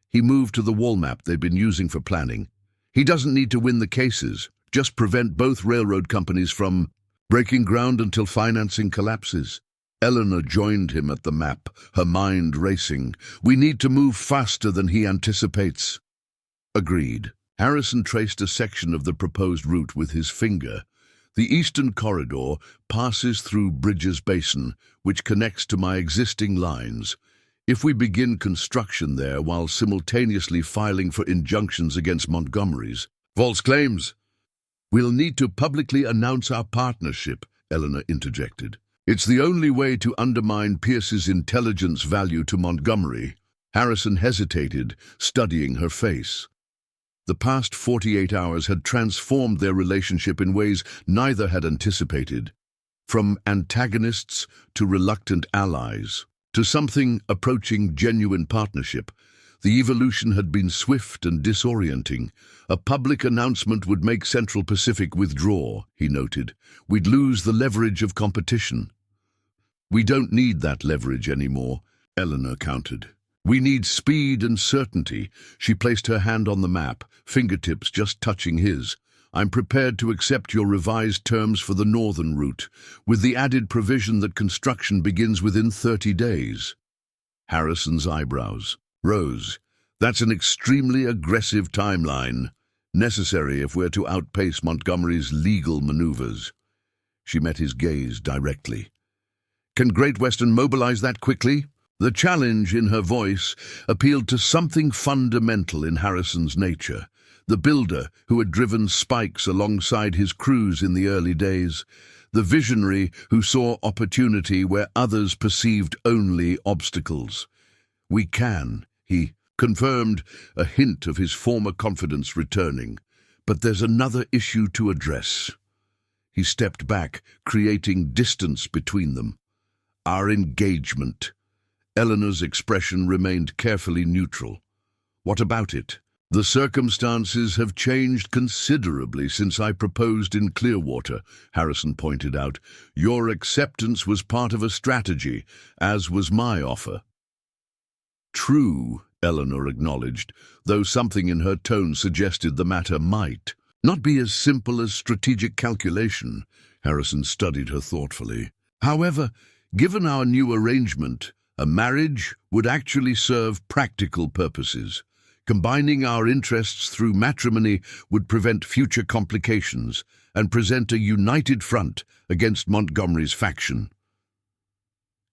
He moved to the wall map they'd been using for planning. He doesn't need to win the cases, just prevent both railroad companies from breaking ground until financing collapses. Eleanor joined him at the map, her mind racing. "We need to move faster than he anticipates." Agreed. Harrison traced a section of the proposed route with his finger. The eastern corridor passes through Bridges Basin, which connects to my existing lines. If we begin construction there while simultaneously filing for injunctions against Montgomery's false claims, we'll need to publicly announce our partnership, Eleanor interjected. It's the only way to undermine Pierce's intelligence value to Montgomery. Harrison hesitated, studying her face. The past 48 hours had transformed their relationship in ways neither had anticipated. From antagonists to reluctant allies, to something approaching genuine partnership, the evolution had been swift and disorienting. A public announcement would make Central Pacific withdraw, he noted. We'd lose the leverage of competition. We don't need that leverage anymore, Eleanor countered. We need speed and certainty. She placed her hand on the map, fingertips just touching his. I'm prepared to accept your revised terms for the northern route, with the added provision that construction begins within 30 days. Harrison's eyebrows rose. That's an extremely aggressive timeline, necessary if we're to outpace Montgomery's legal maneuvers. She met his gaze directly. Can Great Western mobilize that quickly? The challenge in her voice appealed to something fundamental in Harrison's nature. The builder who had driven spikes alongside his crews in the early days, the visionary who saw opportunity where others perceived only obstacles. We can, he confirmed, a hint of his former confidence returning. But there's another issue to address. He stepped back, creating distance between them. Our engagement. Eleanor's expression remained carefully neutral. What about it? The circumstances have changed considerably since I proposed in Clearwater, Harrison pointed out. Your acceptance was part of a strategy, as was my offer. True, Eleanor acknowledged, though something in her tone suggested the matter might not be as simple as strategic calculation. Harrison studied her thoughtfully. However, given our new arrangement, a marriage would actually serve practical purposes. Combining our interests through matrimony would prevent future complications and present a united front against Montgomery's faction.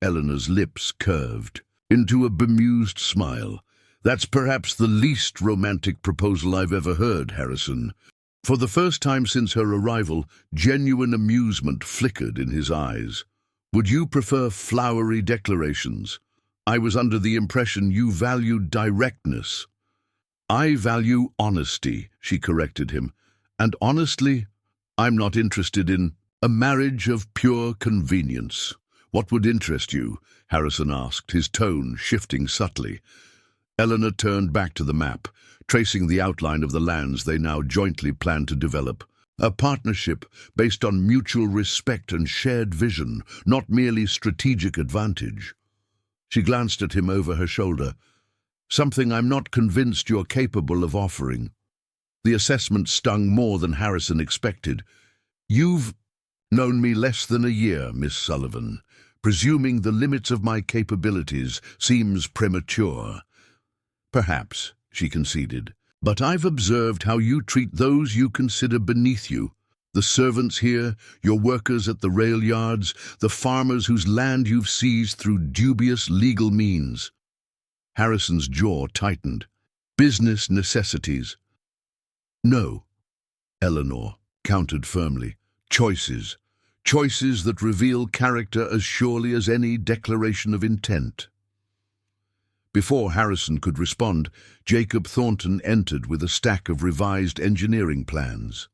Eleanor's lips curved into a bemused smile. That's perhaps the least romantic proposal I've ever heard, Harrison. For the first time since her arrival, genuine amusement flickered in his eyes. Would you prefer flowery declarations? I was under the impression you valued directness. I value honesty, she corrected him. And honestly, I'm not interested in a marriage of pure convenience. What would interest you? Harrison asked, his tone shifting subtly. Eleanor turned back to the map, tracing the outline of the lands they now jointly planned to develop. A partnership based on mutual respect and shared vision, not merely strategic advantage. She glanced at him over her shoulder. Something I'm not convinced you're capable of offering. The assessment stung more than Harrison expected. You've known me less than a year, Miss Sullivan. Presuming the limits of my capabilities seems premature. Perhaps, she conceded. But I've observed how you treat those you consider beneath you. The servants here, your workers at the rail yards, the farmers whose land you've seized through dubious legal means. Harrison's jaw tightened. Business necessities. No, Eleanor countered firmly. Choices. Choices that reveal character as surely as any declaration of intent. Before Harrison could respond, Jacob Thornton entered with a stack of revised engineering plans.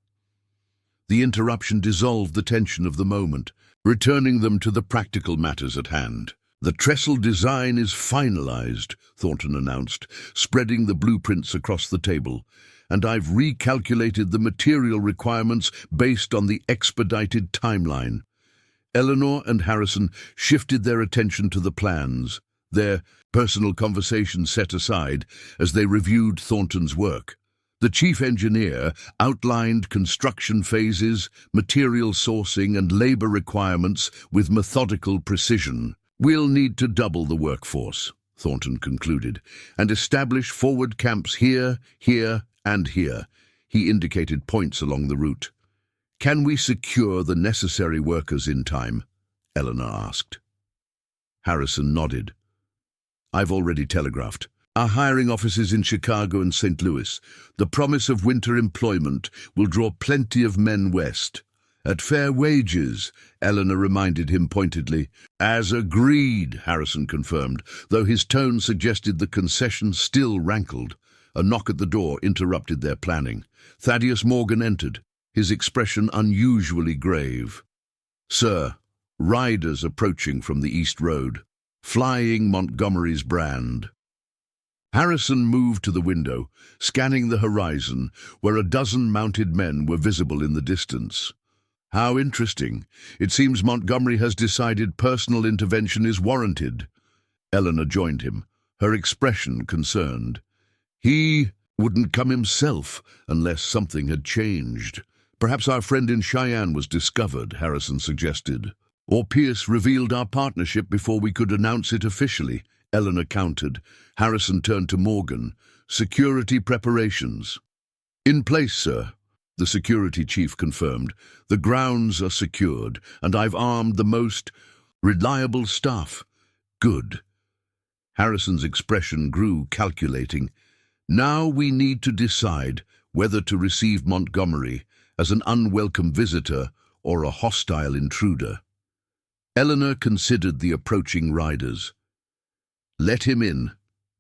The interruption dissolved the tension of the moment, returning them to the practical matters at hand. The trestle design is finalized, Thornton announced, spreading the blueprints across the table, and I've recalculated the material requirements based on the expedited timeline. Eleanor and Harrison shifted their attention to the plans, their personal conversation set aside as they reviewed Thornton's work. The chief engineer outlined construction phases, material sourcing, and labor requirements with methodical precision. We'll need to double the workforce, Thornton concluded, and establish forward camps here, here, and here. He indicated points along the route. Can we secure the necessary workers in time? Eleanor asked. Harrison nodded. I've already telegraphed. Our hiring offices in Chicago and St. Louis. The promise of winter employment will draw plenty of men west. At fair wages, Eleanor reminded him pointedly. As agreed, Harrison confirmed, though his tone suggested the concession still rankled. A knock at the door interrupted their planning. Thaddeus Morgan entered, his expression unusually grave. Sir, riders approaching from the East Road. Flying Montgomery's brand. Harrison moved to the window, scanning the horizon, where a dozen mounted men were visible in the distance. How interesting. It seems Montgomery has decided personal intervention is warranted. Eleanor joined him, her expression concerned. He wouldn't come himself unless something had changed. Perhaps our friend in Cheyenne was discovered, Harrison suggested. Or Pierce revealed our partnership before we could announce it officially, Eleanor countered. Harrison turned to Morgan. Security preparations. In place, sir, the security chief confirmed. The grounds are secured, and I've armed the most reliable staff. Good. Harrison's expression grew calculating. Now we need to decide whether to receive Montgomery as an unwelcome visitor or a hostile intruder. Eleanor considered the approaching riders. Let him in,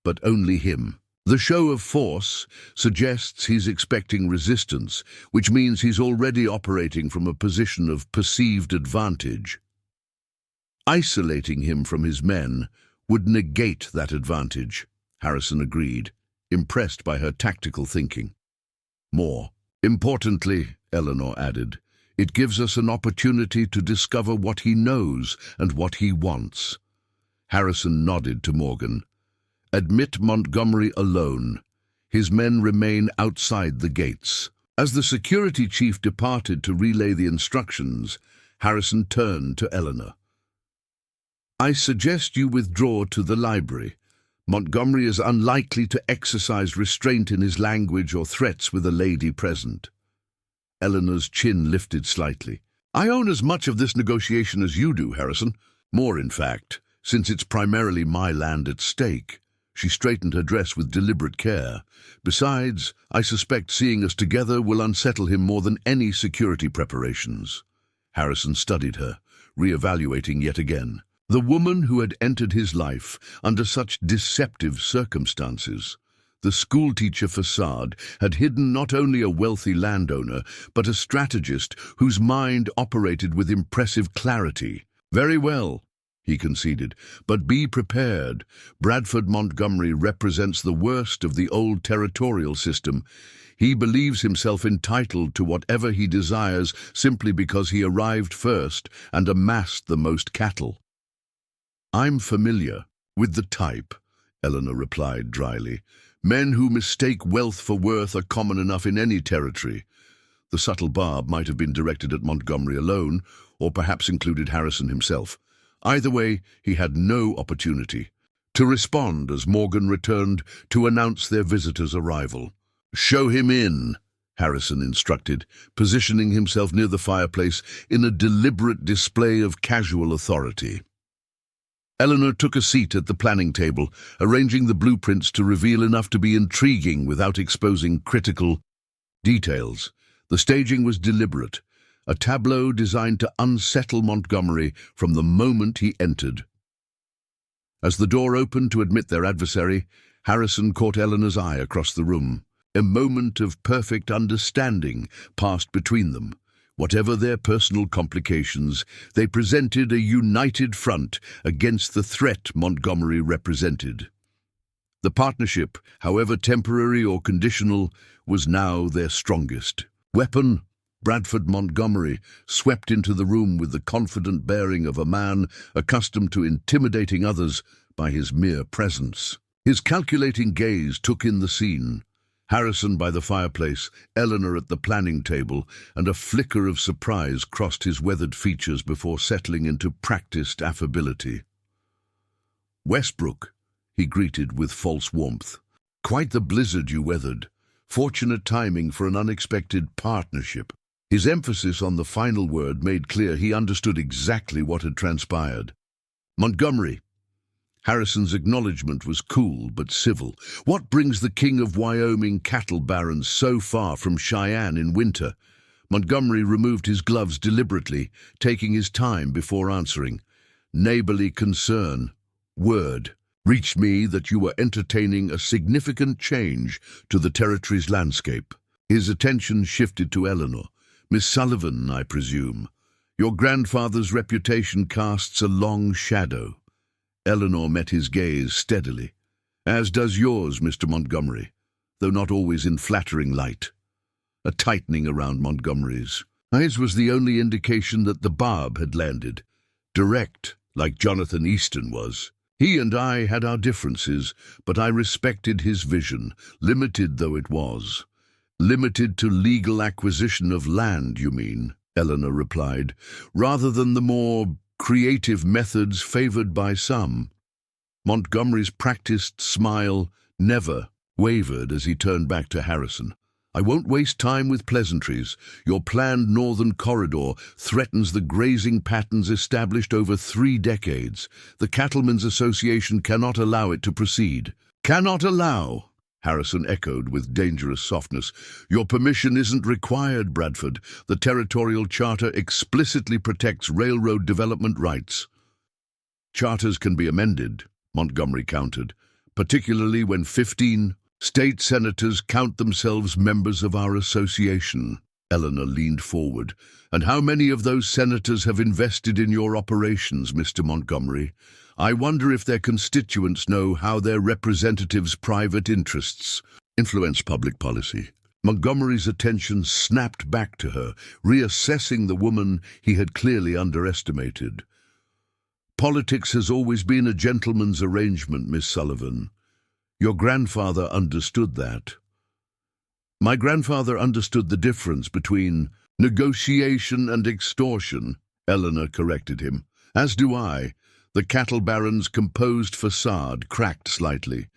but only him. The show of force suggests he's expecting resistance, which means he's already operating from a position of perceived advantage. Isolating him from his men would negate that advantage, Harrison agreed, impressed by her tactical thinking. More importantly, Eleanor added, it gives us an opportunity to discover what he knows and what he wants. Harrison nodded to Morgan. Admit Montgomery alone. His men remain outside the gates. As the security chief departed to relay the instructions, Harrison turned to Eleanor. I suggest you withdraw to the library. Montgomery is unlikely to exercise restraint in his language or threats with a lady present. Eleanor's chin lifted slightly. I own as much of this negotiation as you do, Harrison. More, in fact, since it's primarily my land at stake. She straightened her dress with deliberate care. Besides, I suspect seeing us together will unsettle him more than any security preparations. Harrison studied her, re-evaluating yet again. The woman who had entered his life under such deceptive circumstances. The schoolteacher facade had hidden not only a wealthy landowner, but a strategist whose mind operated with impressive clarity. "Very well," he conceded, "but be prepared. Bradford Montgomery represents the worst of the old territorial system. He believes himself entitled to whatever he desires simply because he arrived first and amassed the most cattle." "I'm familiar with the type," Eleanor replied dryly. "Men who mistake wealth for worth are common enough in any territory." The subtle barb might have been directed at Montgomery alone, or perhaps included Harrison himself. Either way, he had no opportunity to respond as Morgan returned to announce their visitor's arrival. "Show him in," Harrison instructed, positioning himself near the fireplace in a deliberate display of casual authority. Eleanor took a seat at the planning table, arranging the blueprints to reveal enough to be intriguing without exposing critical details. The staging was deliberate, a tableau designed to unsettle Montgomery from the moment he entered. As the door opened to admit their adversary, Harrison caught Eleanor's eye across the room. A moment of perfect understanding passed between them. Whatever their personal complications, they presented a united front against the threat Montgomery represented. The partnership, however temporary or conditional, was now their strongest weapon. Bradford Montgomery swept into the room with the confident bearing of a man accustomed to intimidating others by his mere presence. His calculating gaze took in the scene. Harrison by the fireplace, Eleanor at the planning table, and a flicker of surprise crossed his weathered features before settling into practiced affability. "Westbrook," he greeted with false warmth. "Quite the blizzard you weathered. Fortunate timing for an unexpected partnership." His emphasis on the final word made clear he understood exactly what had transpired. "Montgomery." Harrison's acknowledgement was cool but civil. "What brings the king of Wyoming cattle barons so far from Cheyenne in winter?" Montgomery removed his gloves deliberately, taking his time before answering. "Neighborly concern. Word reached me that you were entertaining a significant change to the territory's landscape." His attention shifted to Eleanor. "Miss Sullivan, I presume. Your grandfather's reputation casts a long shadow." Eleanor met his gaze steadily. "As does yours, Mr. Montgomery, though not always in flattering light." A tightening around Montgomery's eyes was the only indication that the barb had landed. Direct, like Jonathan Easton was. "He and I had our differences, but I respected his vision, limited though it was." "Limited to legal acquisition of land, you mean?" Eleanor replied, "rather than the more creative methods favored by some." Montgomery's practiced smile never wavered as he turned back to Harrison. "I won't waste time with pleasantries. Your planned northern corridor threatens the grazing patterns established over 3 decades. The Cattlemen's Association cannot allow it to proceed." "Cannot allow?" Harrison echoed with dangerous softness. "Your permission isn't required, Bradford. The territorial charter explicitly protects railroad development rights." "Charters can be amended," Montgomery countered, "particularly when 15 state senators count themselves members of our association." Eleanor leaned forward. "And how many of those senators have invested in your operations, Mr. Montgomery? I wonder if their constituents know how their representatives' private interests influence public policy." Montgomery's attention snapped back to her, reassessing the woman he had clearly underestimated. "Politics has always been a gentleman's arrangement, Miss Sullivan. Your grandfather understood that." "My grandfather understood the difference between negotiation and extortion," Eleanor corrected him. "As do I." The cattle baron's composed facade cracked slightly.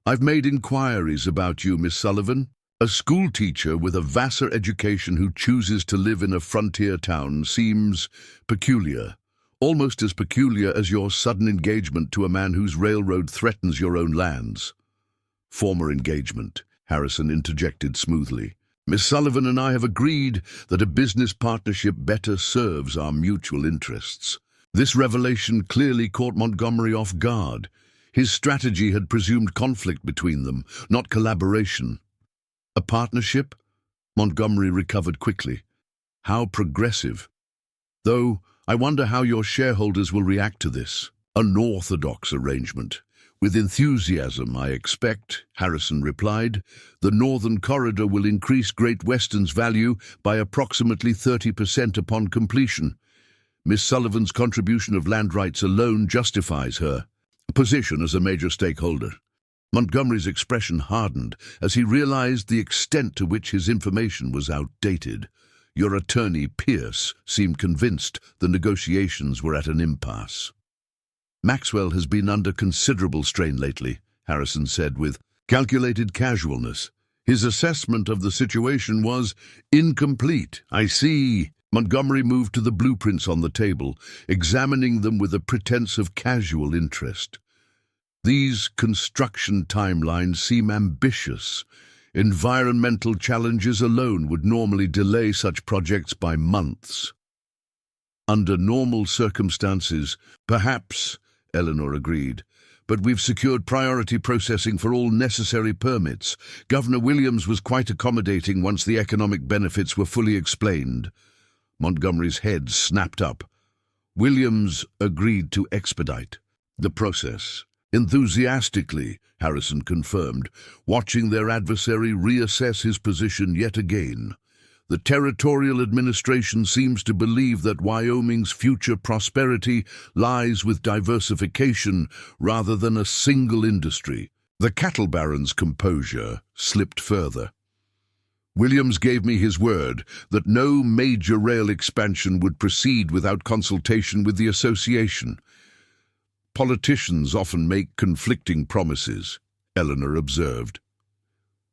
"I've made inquiries about you, Miss Sullivan. A schoolteacher with a Vassar education who chooses to live in a frontier town seems peculiar. Almost as peculiar as your sudden engagement to a man whose railroad threatens your own lands." "Former engagement," Harrison interjected smoothly. Miss Sullivan and I have agreed that a business partnership better serves our mutual interests. This revelation clearly caught Montgomery off guard. His strategy had presumed conflict between them, not collaboration. A partnership? Montgomery recovered quickly. How progressive. Though, I wonder how your shareholders will react to this. An orthodox arrangement. With enthusiasm, I expect, Harrison replied. The Northern Corridor will increase Great Western's value by approximately 30% upon completion. Miss Sullivan's contribution of land rights alone justifies her position as a major stakeholder. Montgomery's expression hardened as he realized the extent to which his information was outdated. Your attorney, Pierce, seemed convinced the negotiations were at an impasse. Maxwell has been under considerable strain lately, Harrison said with calculated casualness. His assessment of the situation was incomplete. I see. Montgomery moved to the blueprints on the table, examining them with a pretense of casual interest. These construction timelines seem ambitious. Environmental challenges alone would normally delay such projects by months. Under normal circumstances, perhaps, Eleanor agreed, but we've secured priority processing for all necessary permits. Governor Williams was quite accommodating once the economic benefits were fully explained. Montgomery's head snapped up. Williams agreed to expedite the process. Enthusiastically, Harrison confirmed, watching their adversary reassess his position yet again. The territorial administration seems to believe that Wyoming's future prosperity lies with diversification rather than a single industry. The cattle baron's composure slipped further. Williams gave me his word that no major rail expansion would proceed without consultation with the association. Politicians often make conflicting promises, Eleanor observed.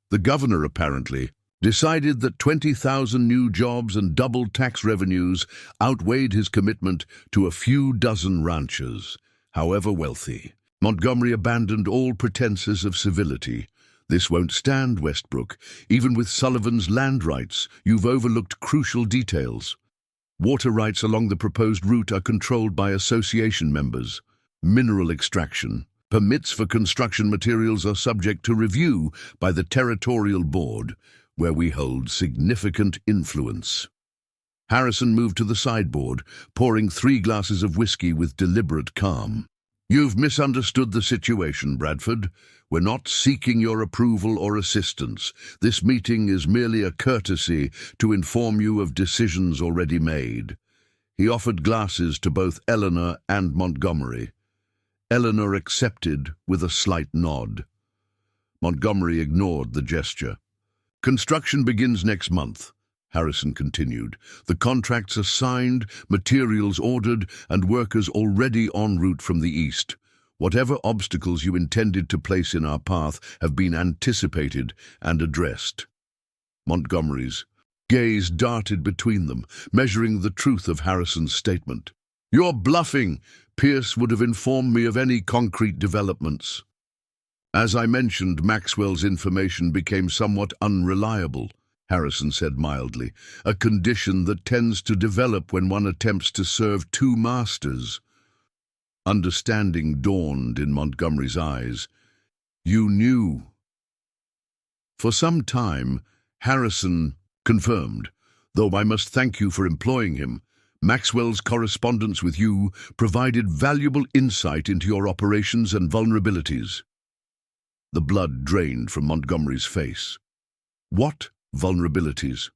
The governor, apparently, decided that 20,000 new jobs and doubled tax revenues outweighed his commitment to a few dozen ranchers, however wealthy. Montgomery abandoned all pretenses of civility. This won't stand, Westbrook. Even with Sullivan's land rights, you've overlooked crucial details. Water rights along the proposed route are controlled by association members. Mineral extraction. Permits for construction materials are subject to review by the Territorial Board, where we hold significant influence. Harrison moved to the sideboard, pouring 3 glasses of whiskey with deliberate calm. You've misunderstood the situation, Bradford. We're not seeking your approval or assistance. This meeting is merely a courtesy to inform you of decisions already made. He offered glasses to both Eleanor and Montgomery. Eleanor accepted with a slight nod. Montgomery ignored the gesture. Construction begins next month, Harrison continued. The contracts are signed, materials ordered, and workers already en route from the east. Whatever obstacles you intended to place in our path have been anticipated and addressed. Montgomery's gaze darted between them, measuring the truth of Harrison's statement. You're bluffing. Pierce would have informed me of any concrete developments. As I mentioned, Maxwell's information became somewhat unreliable, Harrison said mildly, a condition that tends to develop when one attempts to serve 2 masters. Understanding dawned in Montgomery's eyes. You knew. For some time, Harrison confirmed, though I must thank you for employing him. Maxwell's correspondence with you provided valuable insight into your operations and vulnerabilities. The blood drained from Montgomery's face. What vulnerabilities?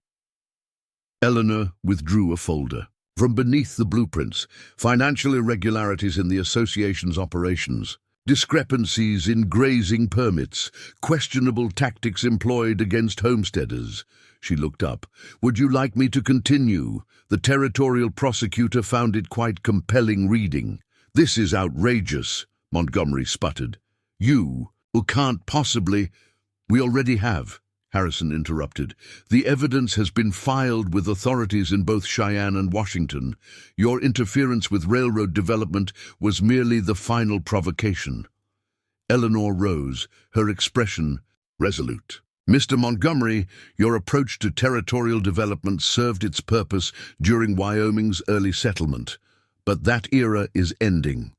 Eleanor withdrew a folder. From beneath the blueprints, financial irregularities in the association's operations, discrepancies in grazing permits, questionable tactics employed against homesteaders. She looked up. Would you like me to continue? The territorial prosecutor found it quite compelling reading. This is outrageous, Montgomery sputtered. You, who can't possibly... We already have, Harrison interrupted. The evidence has been filed with authorities in both Cheyenne and Washington. Your interference with railroad development was merely the final provocation. Eleanor rose, her expression resolute. Mr. Montgomery, your approach to territorial development served its purpose during Wyoming's early settlement, but that era is ending.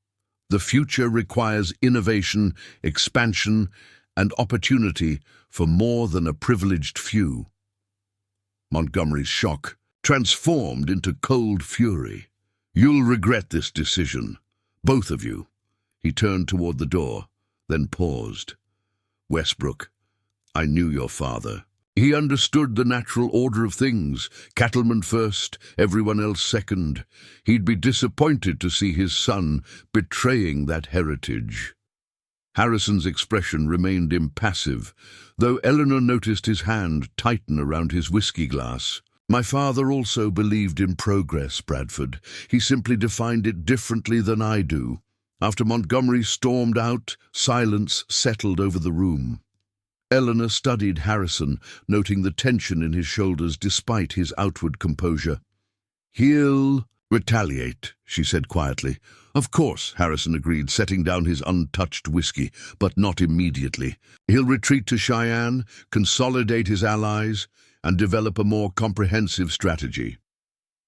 The future requires innovation, expansion, and opportunity for more than a privileged few. Montgomery's shock transformed into cold fury. You'll regret this decision, both of you. He turned toward the door, then paused. Westbrook, I knew your father. He understood the natural order of things, cattlemen first, everyone else second. He'd be disappointed to see his son betraying that heritage. Harrison's expression remained impassive, though Eleanor noticed his hand tighten around his whiskey glass. My father also believed in progress, Bradford. He simply defined it differently than I do. After Montgomery stormed out, silence settled over the room. Eleanor studied Harrison, noting the tension in his shoulders despite his outward composure. He'll retaliate, she said quietly. Of course, Harrison agreed, setting down his untouched whiskey, but not immediately. He'll retreat to Cheyenne, consolidate his allies, and develop a more comprehensive strategy.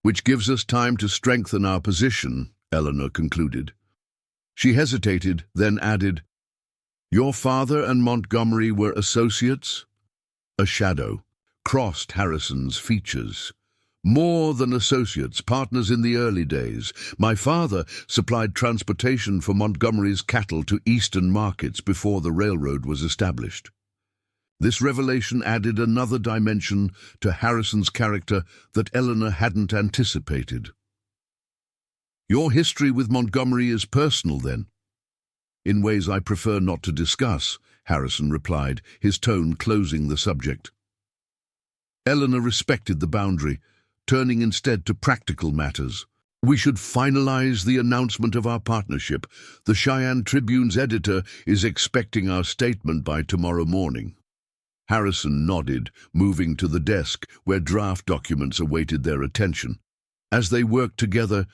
Which gives us time to strengthen our position, Eleanor concluded. She hesitated, then added, Your father and Montgomery were associates? A shadow crossed Harrison's features. More than associates, partners in the early days. My father supplied transportation for Montgomery's cattle to eastern markets before the railroad was established. This revelation added another dimension to Harrison's character that Eleanor hadn't anticipated. Your history with Montgomery is personal, then? In ways I prefer not to discuss, Harrison replied, his tone closing the subject. Eleanor respected the boundary, turning instead to practical matters. We should finalize the announcement of our partnership. The Cheyenne Tribune's editor is expecting our statement by tomorrow morning. Harrison nodded, moving to the desk where draft documents awaited their attention. As they worked together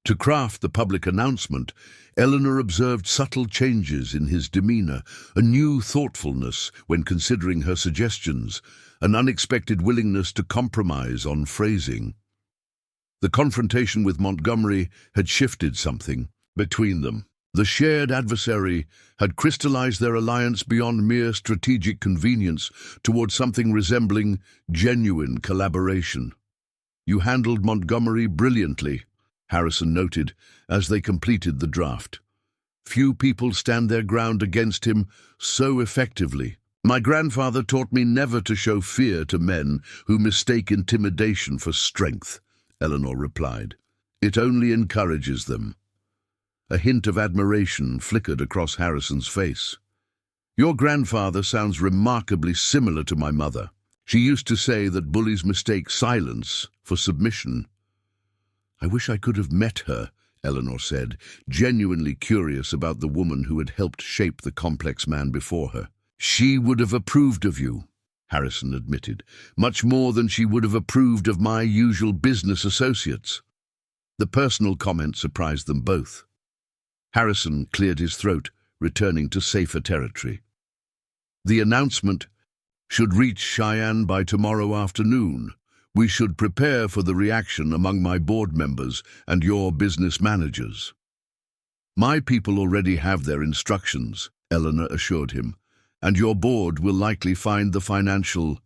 to craft the public announcement, Eleanor observed subtle changes in his demeanor, a new thoughtfulness when considering her suggestions, an unexpected willingness to compromise on phrasing. The confrontation with Montgomery had shifted something between them. The shared adversary had crystallized their alliance beyond mere strategic convenience towards something resembling genuine collaboration. You handled Montgomery brilliantly, Harrison noted as they completed the draft. Few people stand their ground against him so effectively. My grandfather taught me never to show fear to men who mistake intimidation for strength, Eleanor replied. It only encourages them. A hint of admiration flickered across Harrison's face. Your grandfather sounds remarkably similar to my mother. She used to say that bullies mistake silence for submission. I wish I could have met her, Eleanor said, genuinely curious about the woman who had helped shape the complex man before her. She would have approved of you, Harrison admitted, much more than she would have approved of my usual business associates. The personal comment surprised them both. Harrison cleared his throat, returning to safer territory. The announcement should reach Cheyenne by tomorrow afternoon. We should prepare for the reaction among my board members and your business managers. My people already have their instructions, Eleanor assured him, and your board will likely find the financial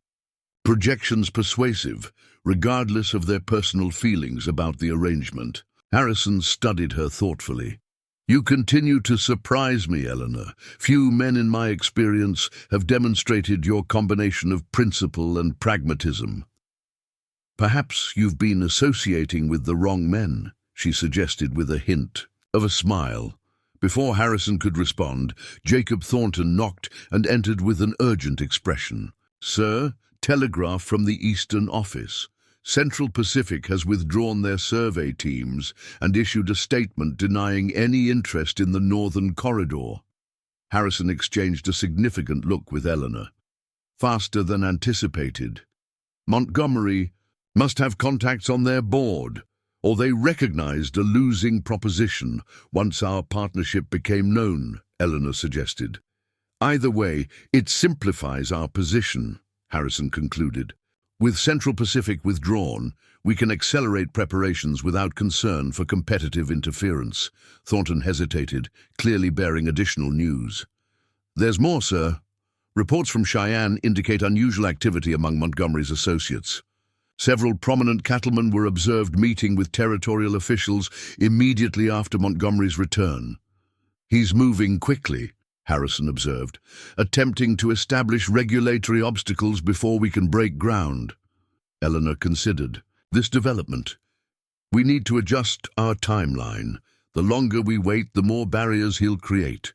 projections persuasive, regardless of their personal feelings about the arrangement. Harrison studied her thoughtfully. You continue to surprise me, Eleanor. Few men in my experience have demonstrated your combination of principle and pragmatism. Perhaps you've been associating with the wrong men, she suggested with a hint of a smile. Before Harrison could respond, Jacob Thornton knocked and entered with an urgent expression. Sir, telegraph from the Eastern Office. Central Pacific has withdrawn their survey teams and issued a statement denying any interest in the Northern Corridor. Harrison exchanged a significant look with Eleanor. Faster than anticipated. Montgomery must have contacts on their board, or they recognized a losing proposition once our partnership became known, Eleanor suggested. Either way, it simplifies our position. Harrison concluded. With Central Pacific withdrawn, we can accelerate preparations without concern for competitive interference. Thornton hesitated, clearly bearing additional news. There's more, sir. Reports from Cheyenne indicate unusual activity among Montgomery's associates. Several prominent cattlemen were observed meeting with territorial officials immediately after Montgomery's return. He's moving quickly, Harrison observed, attempting to establish regulatory obstacles before we can break ground. Eleanor considered this development. We need to adjust our timeline. The longer we wait, the more barriers he'll create.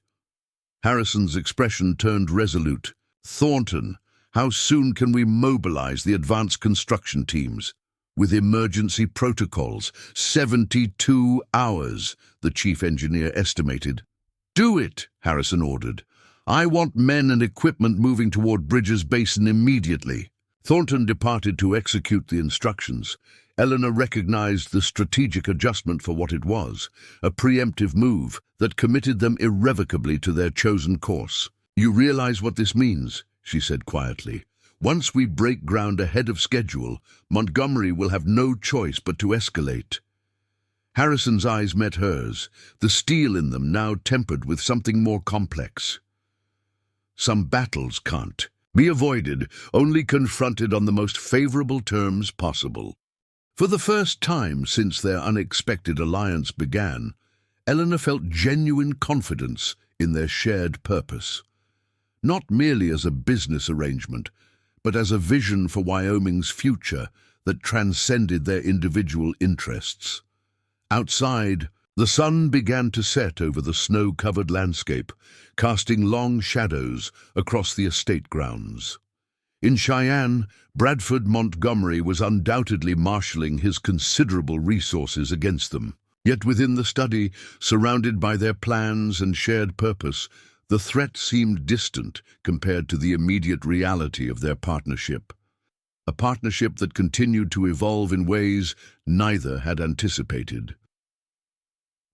Harrison's expression turned resolute. Thornton, how soon can we mobilize the advanced construction teams? With emergency protocols, 72 hours, the chief engineer estimated. Do it, Harrison ordered. I want men and equipment moving toward Bridges Basin immediately. Thornton departed to execute the instructions. Eleanor recognized the strategic adjustment for what it was, a preemptive move that committed them irrevocably to their chosen course. You realize what this means, she said quietly. Once we break ground ahead of schedule, Montgomery will have no choice but to escalate. Harrison's eyes met hers, the steel in them now tempered with something more complex. Some battles can't be avoided, only confronted on the most favorable terms possible. For the first time since their unexpected alliance began, Eleanor felt genuine confidence in their shared purpose. Not merely as a business arrangement, but as a vision for Wyoming's future that transcended their individual interests. Outside, the sun began to set over the snow-covered landscape, casting long shadows across the estate grounds. In Cheyenne, Bradford Montgomery was undoubtedly marshalling his considerable resources against them. Yet within the study, surrounded by their plans and shared purpose, the threat seemed distant compared to the immediate reality of their partnership. A partnership that continued to evolve in ways neither had anticipated.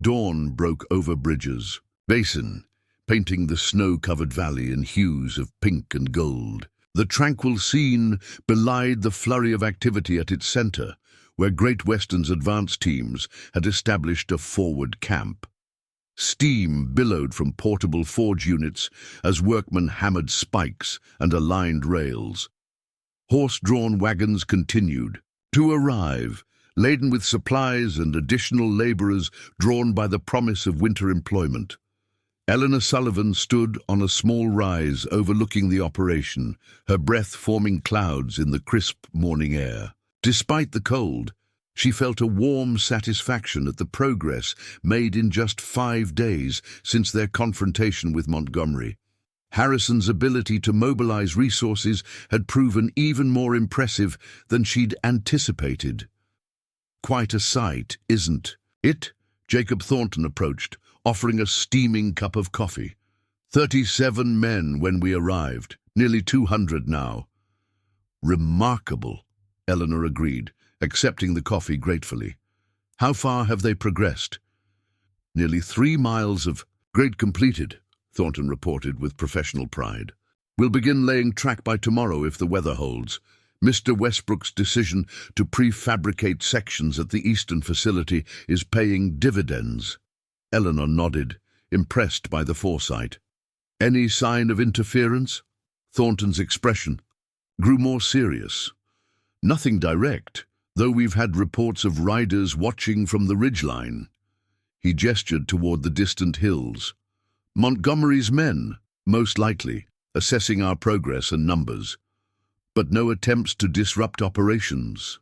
Dawn broke over Bridges Basin, painting the snow-covered valley in hues of pink and gold. The tranquil scene belied the flurry of activity at its center, where Great Western's advance teams had established a forward camp. Steam billowed from portable forge units as workmen hammered spikes and aligned rails. Horse-drawn wagons continued to arrive, laden with supplies and additional laborers drawn by the promise of winter employment. Eleanor Sullivan stood on a small rise overlooking the operation, her breath forming clouds in the crisp morning air. Despite the cold, she felt a warm satisfaction at the progress made in just 5 days since their confrontation with Montgomery. Harrison's ability to mobilize resources had proven even more impressive than she'd anticipated. Quite a sight, isn't it? Jacob Thornton approached, offering a steaming cup of coffee. 37 men when we arrived, nearly 200 now. Remarkable, Eleanor agreed, accepting the coffee gratefully. How far have they progressed? Nearly 3 miles of grade completed, Thornton reported with professional pride. We'll begin laying track by tomorrow if the weather holds. Mr. Westbrook's decision to prefabricate sections at the eastern facility is paying dividends. Eleanor nodded, impressed by the foresight. Any sign of interference? Thornton's expression grew more serious. Nothing direct, though we've had reports of riders watching from the ridgeline. He gestured toward the distant hills. Montgomery's men, most likely, assessing our progress and numbers. But no attempts to disrupt operations.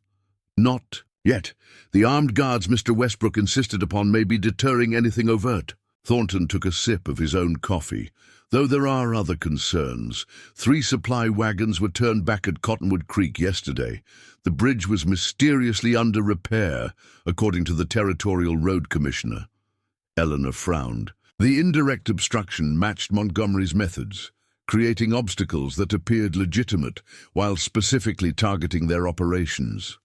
Not yet. The armed guards Mr. Westbrook insisted upon may be deterring anything overt. Thornton took a sip of his own coffee. Though there are other concerns. 3 supply wagons were turned back at Cottonwood Creek yesterday. The bridge was mysteriously under repair, according to the Territorial Road Commissioner. Eleanor frowned. The indirect obstruction matched Montgomery's methods, creating obstacles that appeared legitimate while specifically targeting their operations.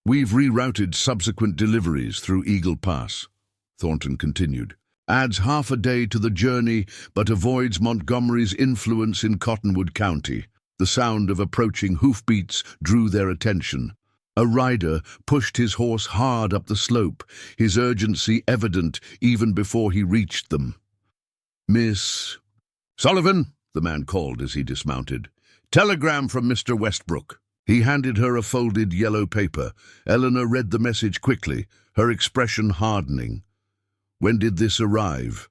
We've rerouted subsequent deliveries through Eagle Pass, Thornton continued. Adds half a day to the journey, but avoids Montgomery's influence in Cottonwood County. The sound of approaching hoofbeats drew their attention. A rider pushed his horse hard up the slope, his urgency evident even before he reached them. "Miss Sullivan," the man called as he dismounted. "Telegram from Mr. Westbrook." He handed her a folded yellow paper. Eleanor read the message quickly, her expression hardening. "When did this arrive?"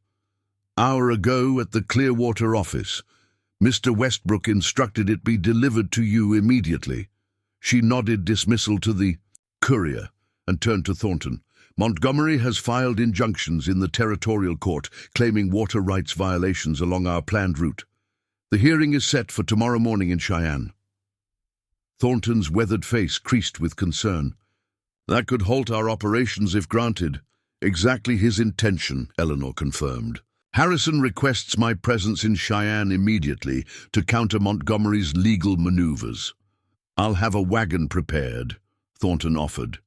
"Hour ago at the Clearwater office. Mr. Westbrook instructed it be delivered to you immediately." She nodded dismissal to the courier and turned to Thornton. "Montgomery has filed injunctions in the territorial court claiming water rights violations along our planned route. The hearing is set for tomorrow morning in Cheyenne." Thornton's weathered face creased with concern. "That could halt our operations if granted." "Exactly his intention," Eleanor confirmed. "Harrison requests my presence in Cheyenne immediately to counter Montgomery's legal maneuvers." "I'll have a wagon prepared," Thornton offered.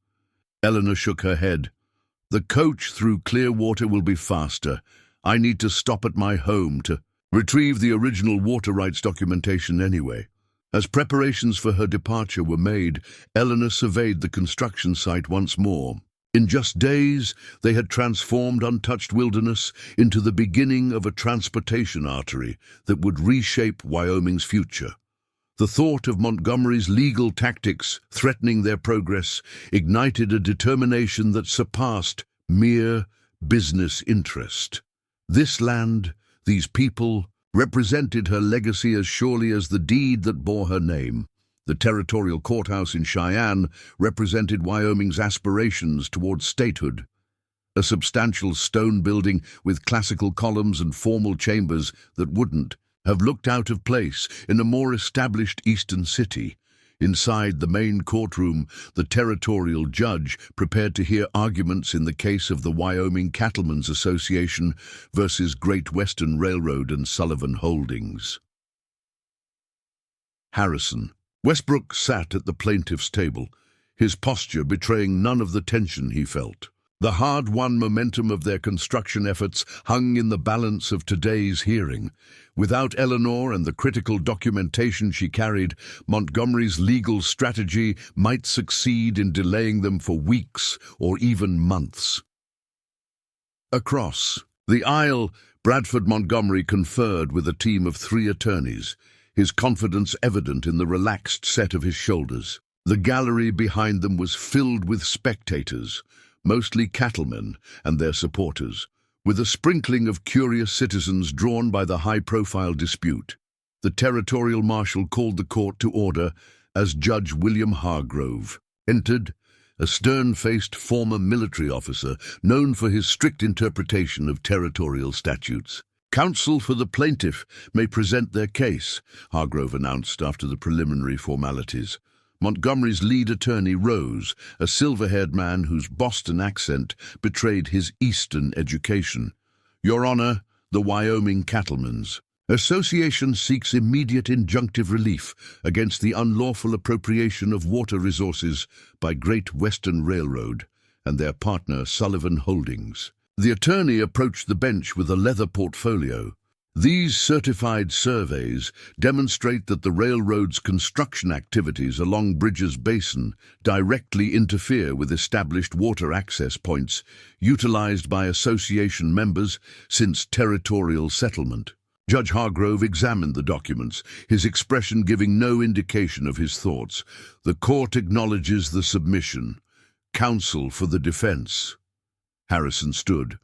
Eleanor shook her head. "The coach through Clearwater will be faster. I need to stop at my home to retrieve the original water rights documentation anyway." As preparations for her departure were made, Eleanor surveyed the construction site once more. In just days, they had transformed untouched wilderness into the beginning of a transportation artery that would reshape Wyoming's future. The thought of Montgomery's legal tactics threatening their progress ignited a determination that surpassed mere business interest. This land, these people, represented her legacy as surely as the deed that bore her name. The territorial courthouse in Cheyenne represented Wyoming's aspirations towards statehood. A substantial stone building with classical columns and formal chambers that wouldn't have looked out of place in a more established eastern city. Inside the main courtroom, the territorial judge prepared to hear arguments in the case of the Wyoming Cattlemen's Association versus Great Western Railroad and Sullivan Holdings. Harrison. Westbrook sat at the plaintiff's table, his posture betraying none of the tension he felt. The hard-won momentum of their construction efforts hung in the balance of today's hearing. Without Eleanor and the critical documentation she carried, Montgomery's legal strategy might succeed in delaying them for weeks or even months. Across the aisle, Bradford Montgomery conferred with a team of 3 attorneys, his confidence evident in the relaxed set of his shoulders. The gallery behind them was filled with spectators, mostly cattlemen and their supporters, with a sprinkling of curious citizens drawn by the high-profile dispute. The territorial marshal called the court to order as Judge William Hargrove entered, a stern-faced former military officer known for his strict interpretation of territorial statutes. "Counsel for the plaintiff may present their case," Hargrove announced after the preliminary formalities. Montgomery's lead attorney rose, a silver-haired man whose Boston accent betrayed his Eastern education. "Your Honor, the Wyoming Cattlemen's Association seeks immediate injunctive relief against the unlawful appropriation of water resources by Great Western Railroad and their partner Sullivan Holdings." The attorney approached the bench with a leather portfolio. "These certified surveys demonstrate that the railroad's construction activities along Bridges Basin directly interfere with established water access points utilized by association members since territorial settlement." Judge Hargrove examined the documents, his expression giving no indication of his thoughts. "The court acknowledges the submission. Counsel for the defense." Harrison stood.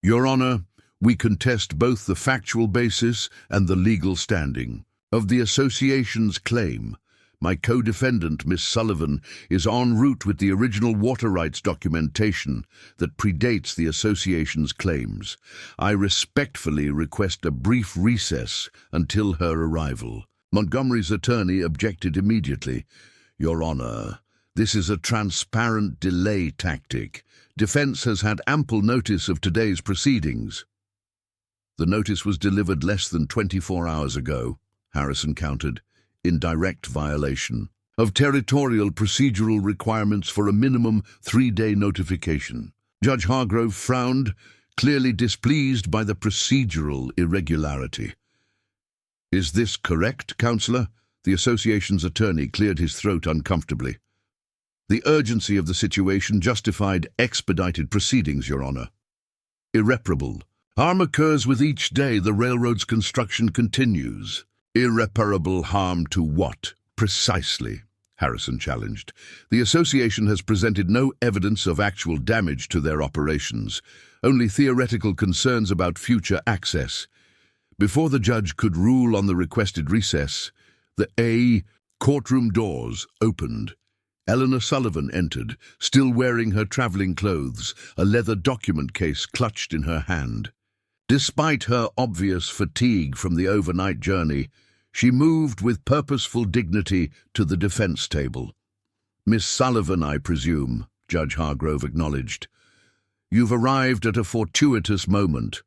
"Your Honor, we contest both the factual basis and the legal standing of the association's claim. My co-defendant, Miss Sullivan, is en route with the original water rights documentation that predates the association's claims. I respectfully request a brief recess until her arrival." Montgomery's attorney objected immediately. "Your Honor, this is a transparent delay tactic. Defense has had ample notice of today's proceedings." "The notice was delivered less than 24 hours ago," Harrison countered, "in direct violation of territorial procedural requirements for a minimum 3-day notification." Judge Hargrove frowned, clearly displeased by the procedural irregularity. "Is this correct, Counselor?" The association's attorney cleared his throat uncomfortably. The urgency of the situation justified expedited proceedings, Your Honor. Irreparable. Harm occurs with each day the railroad's construction continues. Irreparable harm to what, precisely? Harrison challenged. The association has presented no evidence of actual damage to their operations, only theoretical concerns about future access. Before the judge could rule on the requested recess, the courtroom doors opened. Eleanor Sullivan entered, still wearing her traveling clothes, a leather document case clutched in her hand. Despite her obvious fatigue from the overnight journey, she moved with purposeful dignity to the defense table. "Miss Sullivan, I presume," Judge Hargrove acknowledged. "You've arrived at a fortuitous moment.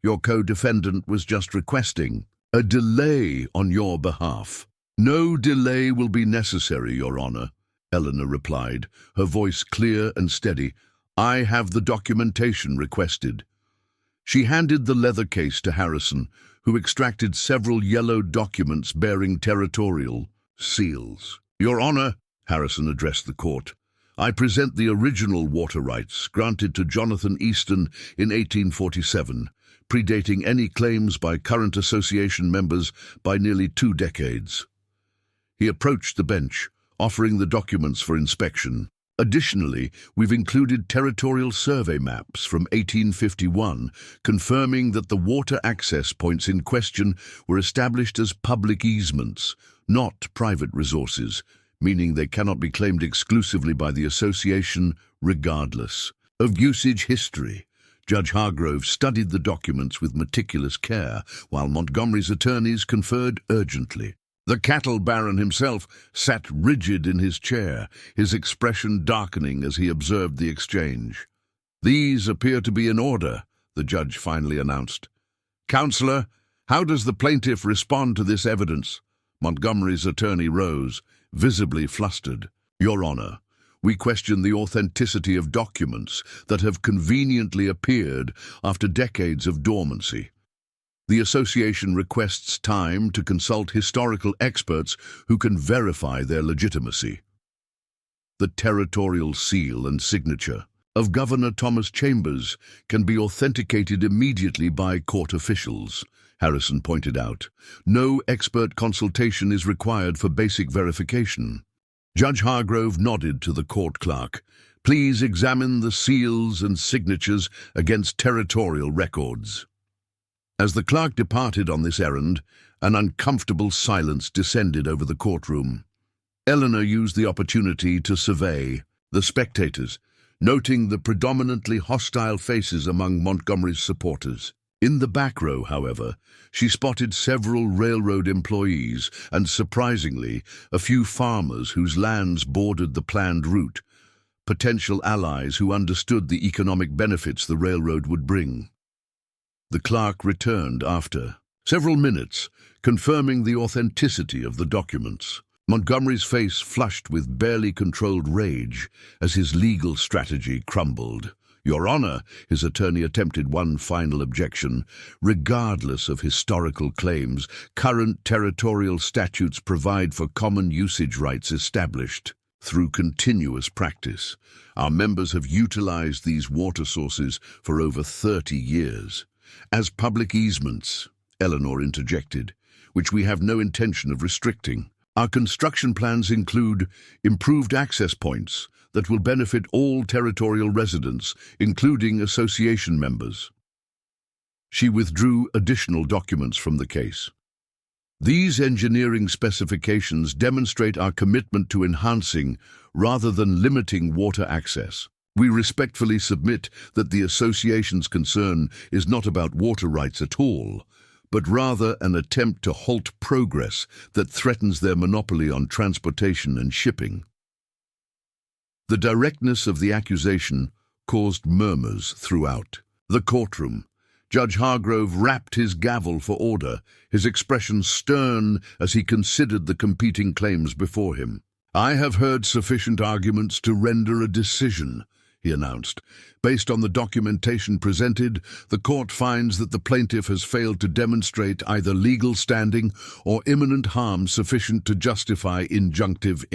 Your co-defendant was just requesting a delay on your behalf." "No delay will be necessary, Your Honor," Eleanor replied, her voice clear and steady. "I have the documentation requested." She handed the leather case to Harrison, who extracted several yellow documents bearing territorial seals. "Your Honor," Harrison addressed the court, "I present the original water rights granted to Jonathan Easton in 1847, predating any claims by current association members by nearly 2 decades. He approached the bench, offering the documents for inspection. Additionally, we've included territorial survey maps from 1851, confirming that the water access points in question were established as public easements, not private resources, meaning they cannot be claimed exclusively by the association, regardless of usage history. Judge Hargrove studied the documents with meticulous care, while Montgomery's attorneys conferred urgently. The cattle baron himself sat rigid in his chair, his expression darkening as he observed the exchange. "These appear to be in order," the judge finally announced. "Counselor, how does the plaintiff respond to this evidence?" Montgomery's attorney rose, visibly flustered. "Your Honor, we question the authenticity of documents that have conveniently appeared after decades of dormancy. The association requests time to consult historical experts who can verify their legitimacy." The territorial seal and signature of Governor Thomas Chambers can be authenticated immediately by court officials, Harrison pointed out. No expert consultation is required for basic verification. Judge Hargrove nodded to the court clerk. "Please examine the seals and signatures against territorial records." As the clerk departed on this errand, an uncomfortable silence descended over the courtroom. Eleanor used the opportunity to survey the spectators, noting the predominantly hostile faces among Montgomery's supporters. In the back row, however, she spotted several railroad employees and, surprisingly, a few farmers whose lands bordered the planned route, potential allies who understood the economic benefits the railroad would bring. The clerk returned after several minutes, confirming the authenticity of the documents. Montgomery's face flushed with barely controlled rage as his legal strategy crumbled. "Your Honor," his attorney attempted one final objection. "Regardless of historical claims, current territorial statutes provide for common usage rights established through continuous practice. Our members have utilized these water sources for over 30 years. As public easements," Eleanor interjected, "which we have no intention of restricting. Our construction plans include improved access points that will benefit all territorial residents, including association members." She withdrew additional documents from the case. "These engineering specifications demonstrate our commitment to enhancing rather than limiting water access. We respectfully submit that the association's concern is not about water rights at all, but rather an attempt to halt progress that threatens their monopoly on transportation and shipping." The directness of the accusation caused murmurs throughout the courtroom. Judge Hargrove rapped his gavel for order, his expression stern as he considered the competing claims before him. "I have heard sufficient arguments to render a decision," he announced. Based on the documentation presented, the court finds that the plaintiff has failed to demonstrate either legal standing or imminent harm sufficient to justify injunctive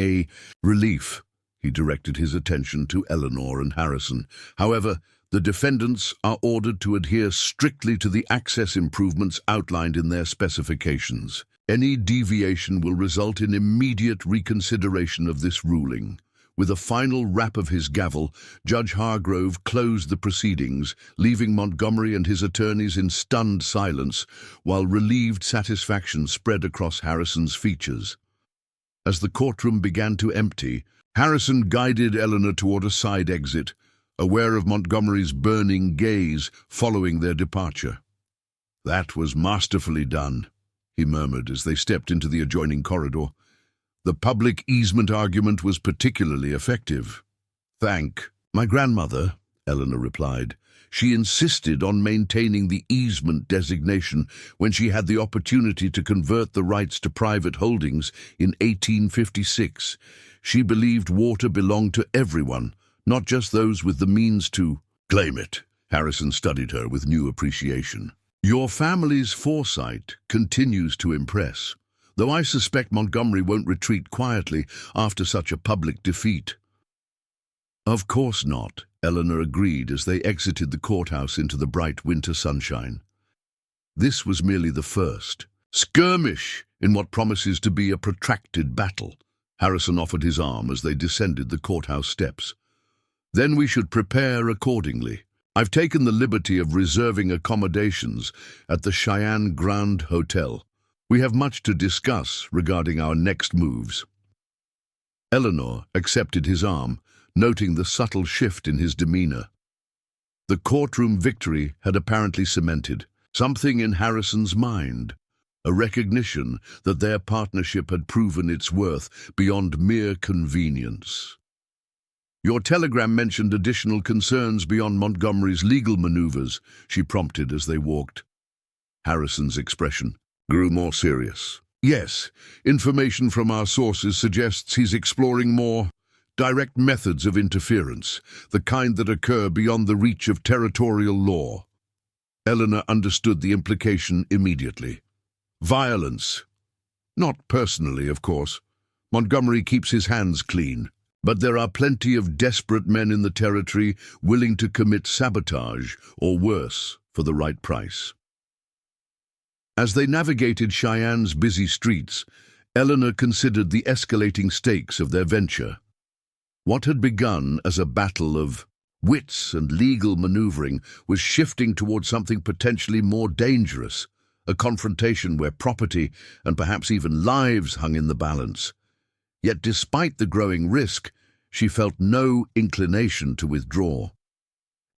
relief. He directed his attention to Eleanor and Harrison. However, the defendants are ordered to adhere strictly to the access improvements outlined in their specifications. Any deviation will result in immediate reconsideration of this ruling. With a final rap of his gavel, Judge Hargrove closed the proceedings, leaving Montgomery and his attorneys in stunned silence, while relieved satisfaction spread across Harrison's features. As the courtroom began to empty, Harrison guided Eleanor toward a side exit, aware of Montgomery's burning gaze following their departure. "That was masterfully done," he murmured as they stepped into the adjoining corridor. "The public easement argument was particularly effective." "Thank my grandmother," Eleanor replied. "She insisted on maintaining the easement designation when she had the opportunity to convert the rights to private holdings in 1856. She believed water belonged to everyone, not just those with the means to claim it." Harrison studied her with new appreciation. "Your family's foresight continues to impress, though I suspect Montgomery won't retreat quietly after such a public defeat." "Of course not," Eleanor agreed as they exited the courthouse into the bright winter sunshine. This was merely the first skirmish in what promises to be a protracted battle. Harrison offered his arm as they descended the courthouse steps. "Then we should prepare accordingly. I've taken the liberty of reserving accommodations at the Cheyenne Grand Hotel. We have much to discuss regarding our next moves." Eleanor accepted his arm, noting the subtle shift in his demeanor. The courtroom victory had apparently cemented something in Harrison's mind, a recognition that their partnership had proven its worth beyond mere convenience. "Your telegram mentioned additional concerns beyond Montgomery's legal maneuvers," she prompted as they walked. Harrison's expression grew more serious. "Yes, information from our sources suggests he's exploring more direct methods of interference, the kind that occur beyond the reach of territorial law." Eleanor understood the implication immediately. "Violence. Not personally, of course. Montgomery keeps his hands clean. But there are plenty of desperate men in the territory willing to commit sabotage or worse for the right price." As they navigated Cheyenne's busy streets, Eleanor considered the escalating stakes of their venture. What had begun as a battle of wits and legal maneuvering was shifting toward something potentially more dangerous, a confrontation where property and perhaps even lives hung in the balance. Yet despite the growing risk, she felt no inclination to withdraw.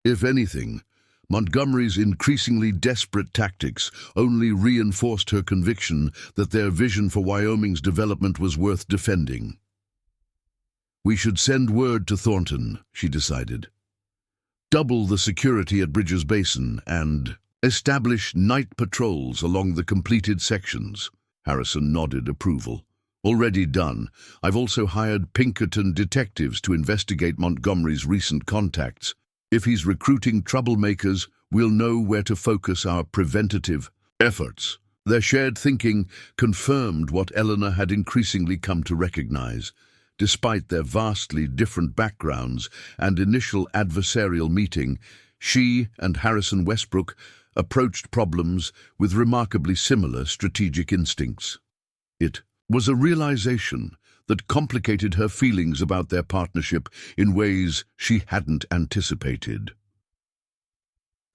If anything, Montgomery's increasingly desperate tactics only reinforced her conviction that their vision for Wyoming's development was worth defending. "We should send word to Thornton," she decided. "Double the security at Bridges Basin and establish night patrols along the completed sections." Harrison nodded approval. "Already done. I've also hired Pinkerton detectives to investigate Montgomery's recent contacts. If he's recruiting troublemakers, we'll know where to focus our preventative efforts." Their shared thinking confirmed what Eleanor had increasingly come to recognize. Despite their vastly different backgrounds and initial adversarial meeting, she and Harrison Westbrook approached problems with remarkably similar strategic instincts. It was a realization that complicated her feelings about their partnership in ways she hadn't anticipated.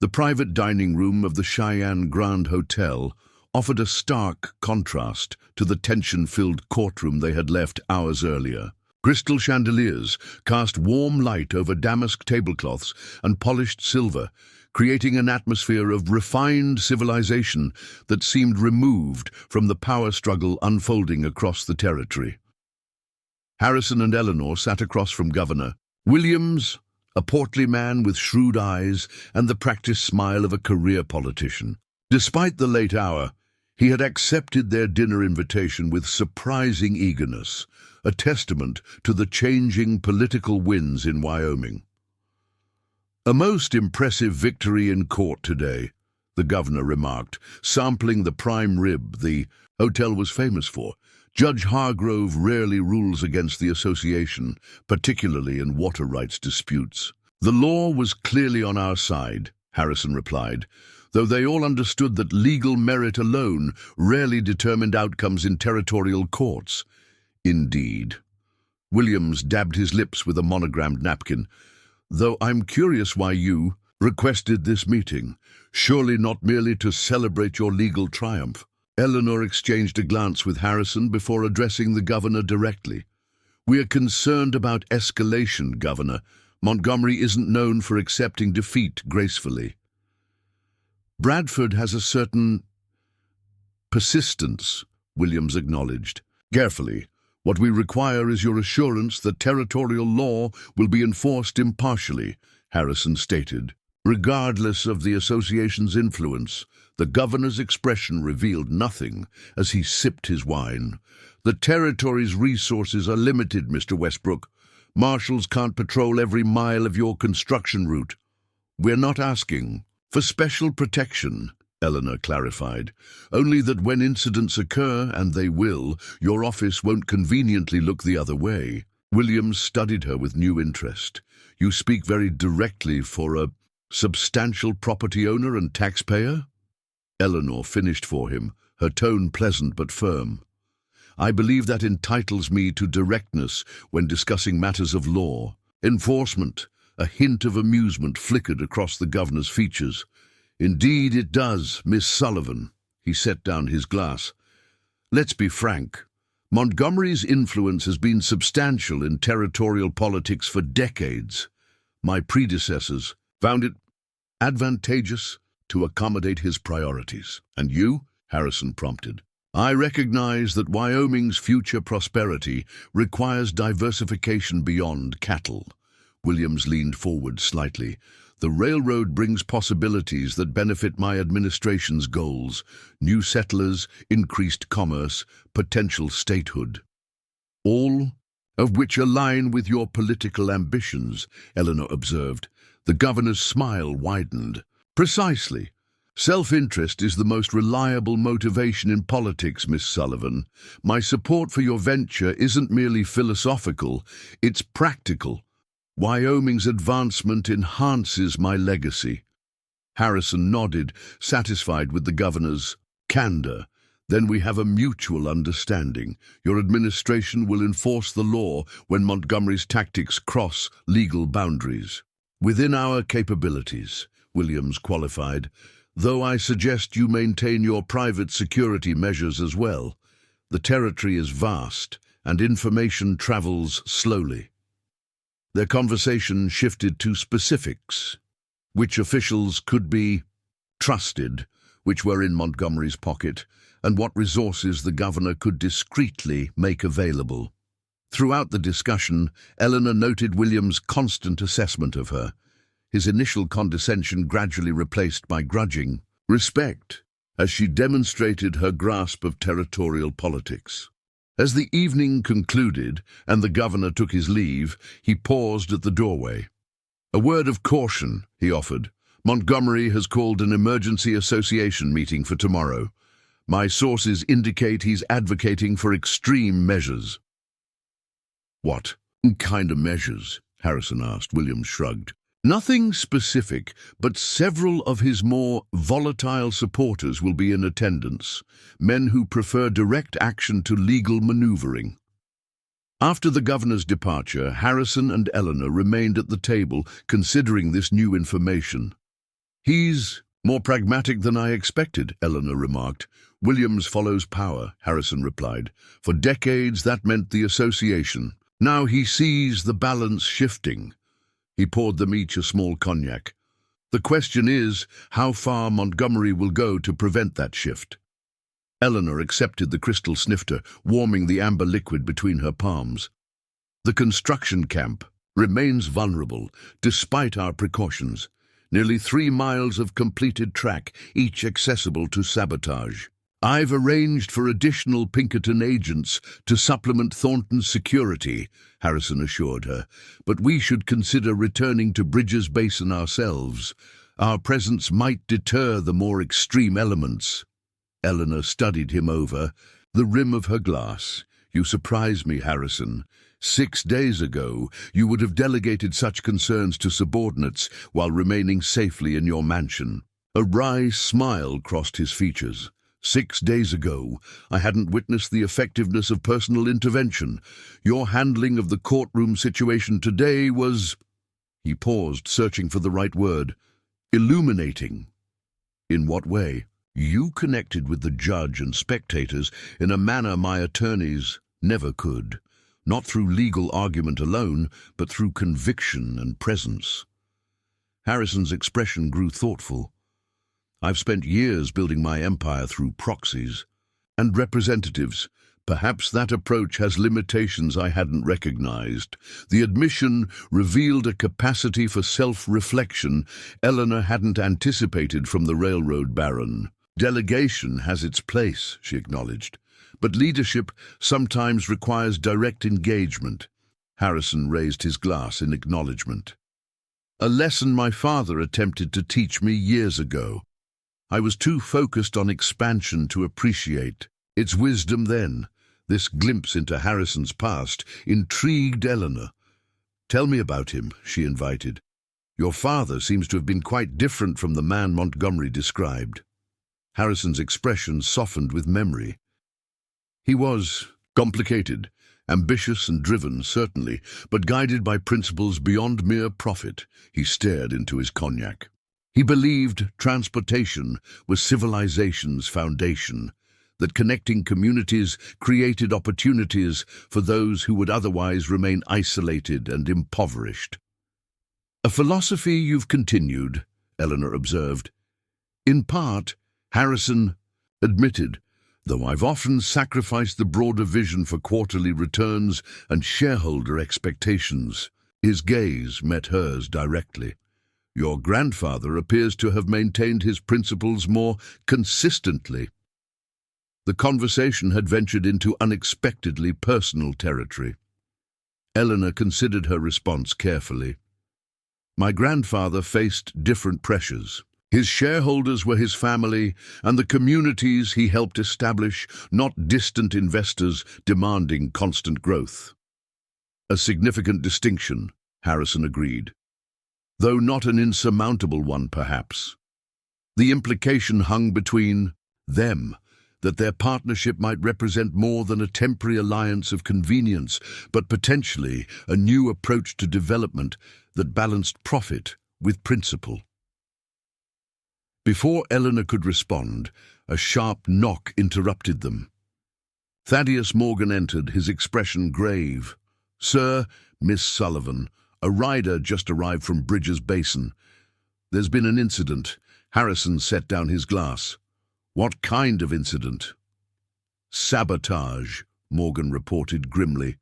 The private dining room of the Cheyenne Grand Hotel offered a stark contrast to the tension-filled courtroom they had left hours earlier. Crystal chandeliers cast warm light over damask tablecloths and polished silver, creating an atmosphere of refined civilization that seemed removed from the power struggle unfolding across the territory. Harrison and Eleanor sat across from Governor Williams, a portly man with shrewd eyes and the practiced smile of a career politician. Despite the late hour, he had accepted their dinner invitation with surprising eagerness, a testament to the changing political winds in Wyoming. "A most impressive victory in court today," the governor remarked, sampling the prime rib the hotel was famous for. "Judge Hargrove rarely rules against the association, particularly in water rights disputes." "The law was clearly on our side," Harrison replied, though they all understood that legal merit alone rarely determined outcomes in territorial courts. "Indeed." Williams dabbed his lips with a monogrammed napkin. "Though I'm curious why you requested this meeting. Surely not merely to celebrate your legal triumph." Eleanor exchanged a glance with Harrison before addressing the governor directly. "We are concerned about escalation, Governor. Montgomery isn't known for accepting defeat gracefully. Bradford has a certain persistence," Williams acknowledged. "Carefully, what we require is your assurance that territorial law will be enforced impartially," Harrison stated. Regardless of the association's influence, the governor's expression revealed nothing as he sipped his wine. "The territory's resources are limited, Mr. Westbrook. Marshals can't patrol every mile of your construction route." "We're not asking for special protection," Eleanor clarified. "Only that when incidents occur, and they will, your office won't conveniently look the other way." Williams studied her with new interest. "You speak very directly for a substantial property owner and taxpayer?" Eleanor finished for him, her tone pleasant but firm. "I believe that entitles me to directness when discussing matters of law. Enforcement." A hint of amusement flickered across the governor's features. "Indeed it does, Miss Sullivan." He set down his glass. "Let's be frank. Montgomery's influence has been substantial in territorial politics for decades. My predecessors found it advantageous to accommodate his priorities." "And you?" Harrison prompted. "I recognize that Wyoming's future prosperity requires diversification beyond cattle." Williams leaned forward slightly. "The railroad brings possibilities that benefit my administration's goals: new settlers, increased commerce, potential statehood. All of which align with your political ambitions," Eleanor observed. The governor's smile widened. "Precisely. Self-interest is the most reliable motivation in politics, Miss Sullivan. My support for your venture isn't merely philosophical, it's practical. Wyoming's advancement enhances my legacy." Harrison nodded, satisfied with the governor's candor. "Then we have a mutual understanding. Your administration will enforce the law when Montgomery's tactics cross legal boundaries." "Within our capabilities," Williams qualified, "though I suggest you maintain your private security measures as well. The territory is vast, and information travels slowly." Their conversation shifted to specifics: which officials could be trusted, which were in Montgomery's pocket, and what resources the governor could discreetly make available. Throughout the discussion, Eleanor noted Williams' constant assessment of her, his initial condescension gradually replaced by grudging respect, as she demonstrated her grasp of territorial politics. As the evening concluded and the governor took his leave, he paused at the doorway. "A word of caution," he offered. "Montgomery has called an emergency association meeting for tomorrow. My sources indicate he's advocating for extreme measures." "What kind of measures?" Harrison asked. Williams shrugged. "Nothing specific, but several of his more volatile supporters will be in attendance, men who prefer direct action to legal maneuvering." After the governor's departure, Harrison and Eleanor remained at the table, considering this new information. "He's more pragmatic than I expected," Eleanor remarked. "Williams follows power," Harrison replied. "For decades that meant the association. Now he sees the balance shifting." He poured them each a small cognac. "The question is how far Montgomery will go to prevent that shift." Eleanor accepted the crystal snifter, warming the amber liquid between her palms. "The construction camp remains vulnerable, despite our precautions. Nearly 3 miles of completed track, each accessible to sabotage. I've arranged for additional Pinkerton agents to supplement Thornton's security, Harrison assured her, but we should consider returning to Bridges Basin ourselves. Our presence might deter the more extreme elements. Eleanor studied him over the rim of her glass. You surprise me, Harrison. 6 days ago, you would have delegated such concerns to subordinates while remaining safely in your mansion. A wry smile crossed his features. 6 days ago, I hadn't witnessed the effectiveness of personal intervention. Your handling of the courtroom situation today was— He paused, searching for the right word. Illuminating. In what way? You connected with the judge and spectators in a manner my attorneys never could. Not through legal argument alone, but through conviction and presence. Harrison's expression grew thoughtful. I've spent years building my empire through proxies and representatives. Perhaps that approach has limitations I hadn't recognized. The admission revealed a capacity for self-reflection Eleanor hadn't anticipated from the railroad baron. Delegation has its place, she acknowledged, but leadership sometimes requires direct engagement. Harrison raised his glass in acknowledgement. A lesson my father attempted to teach me years ago. I was too focused on expansion to appreciate its wisdom then. This glimpse into Harrison's past intrigued Eleanor. Tell me about him, she invited. Your father seems to have been quite different from the man Montgomery described. Harrison's expression softened with memory. He was complicated, ambitious and driven, certainly, but guided by principles beyond mere profit. He stared into his cognac. He believed transportation was civilization's foundation, that connecting communities created opportunities for those who would otherwise remain isolated and impoverished. A philosophy you've continued, Eleanor observed. In part, Harrison admitted, though I've often sacrificed the broader vision for quarterly returns and shareholder expectations. His gaze met hers directly. Your grandfather appears to have maintained his principles more consistently. The conversation had ventured into unexpectedly personal territory. Eleanor considered her response carefully. My grandfather faced different pressures. His shareholders were his family and the communities he helped establish, not distant investors demanding constant growth. A significant distinction, Harrison agreed, though not an insurmountable one, perhaps. The implication hung between them, that their partnership might represent more than a temporary alliance of convenience, but potentially a new approach to development that balanced profit with principle. Before Eleanor could respond, a sharp knock interrupted them. Thaddeus Morgan entered, his expression grave. Sir, Miss Sullivan, a rider just arrived from Bridges Basin. There's been an incident. Harrison set down his glass. What kind of incident? Sabotage, Morgan reported grimly.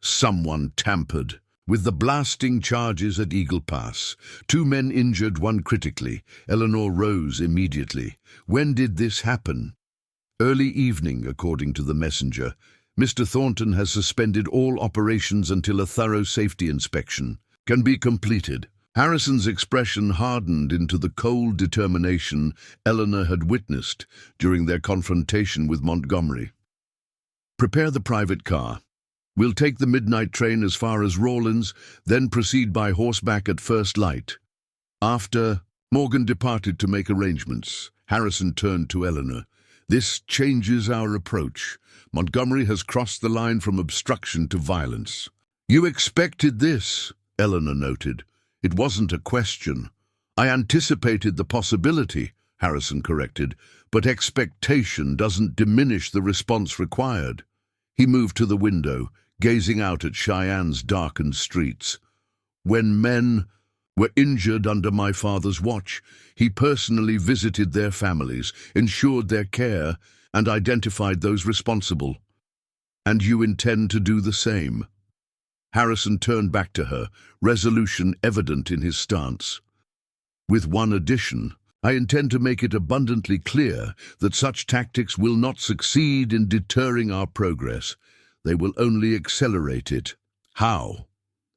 Someone tampered with the blasting charges at Eagle Pass. 2 men injured, 1 critically. Eleanor rose immediately. When did this happen? Early evening, according to the messenger. Mr. Thornton has suspended all operations until a thorough safety inspection can be completed. Harrison's expression hardened into the cold determination Eleanor had witnessed during their confrontation with Montgomery. Prepare the private car. We'll take the midnight train as far as Rawlins, then proceed by horseback at first light. After, Morgan departed to make arrangements. Harrison turned to Eleanor. This changes our approach. Montgomery has crossed the line from obstruction to violence. You expected this, Eleanor noted. It wasn't a question. I anticipated the possibility, Harrison corrected, but expectation doesn't diminish the response required. He moved to the window, gazing out at Cheyenne's darkened streets. When men were injured under my father's watch, he personally visited their families, ensured their care, and identified those responsible. And you intend to do the same? Harrison turned back to her, resolution evident in his stance. With one addition, I intend to make it abundantly clear that such tactics will not succeed in deterring our progress. They will only accelerate it. How?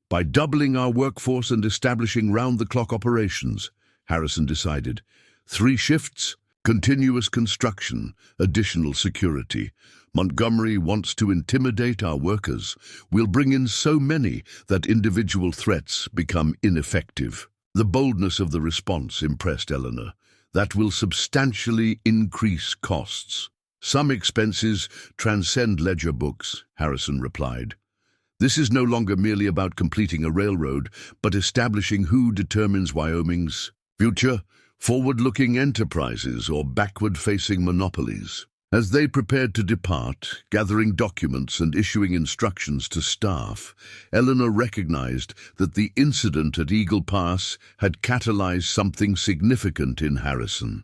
By doubling our workforce and establishing round-the-clock operations, Harrison decided. 3 shifts, continuous construction, additional security. Montgomery wants to intimidate our workers. We'll bring in so many that individual threats become ineffective. The boldness of the response impressed Eleanor. That will substantially increase costs. Some expenses transcend ledger books, Harrison replied. This is no longer merely about completing a railroad, but establishing who determines Wyoming's future, forward-looking enterprises or backward-facing monopolies. As they prepared to depart, gathering documents and issuing instructions to staff, Eleanor recognized that the incident at Eagle Pass had catalyzed something significant in Harrison.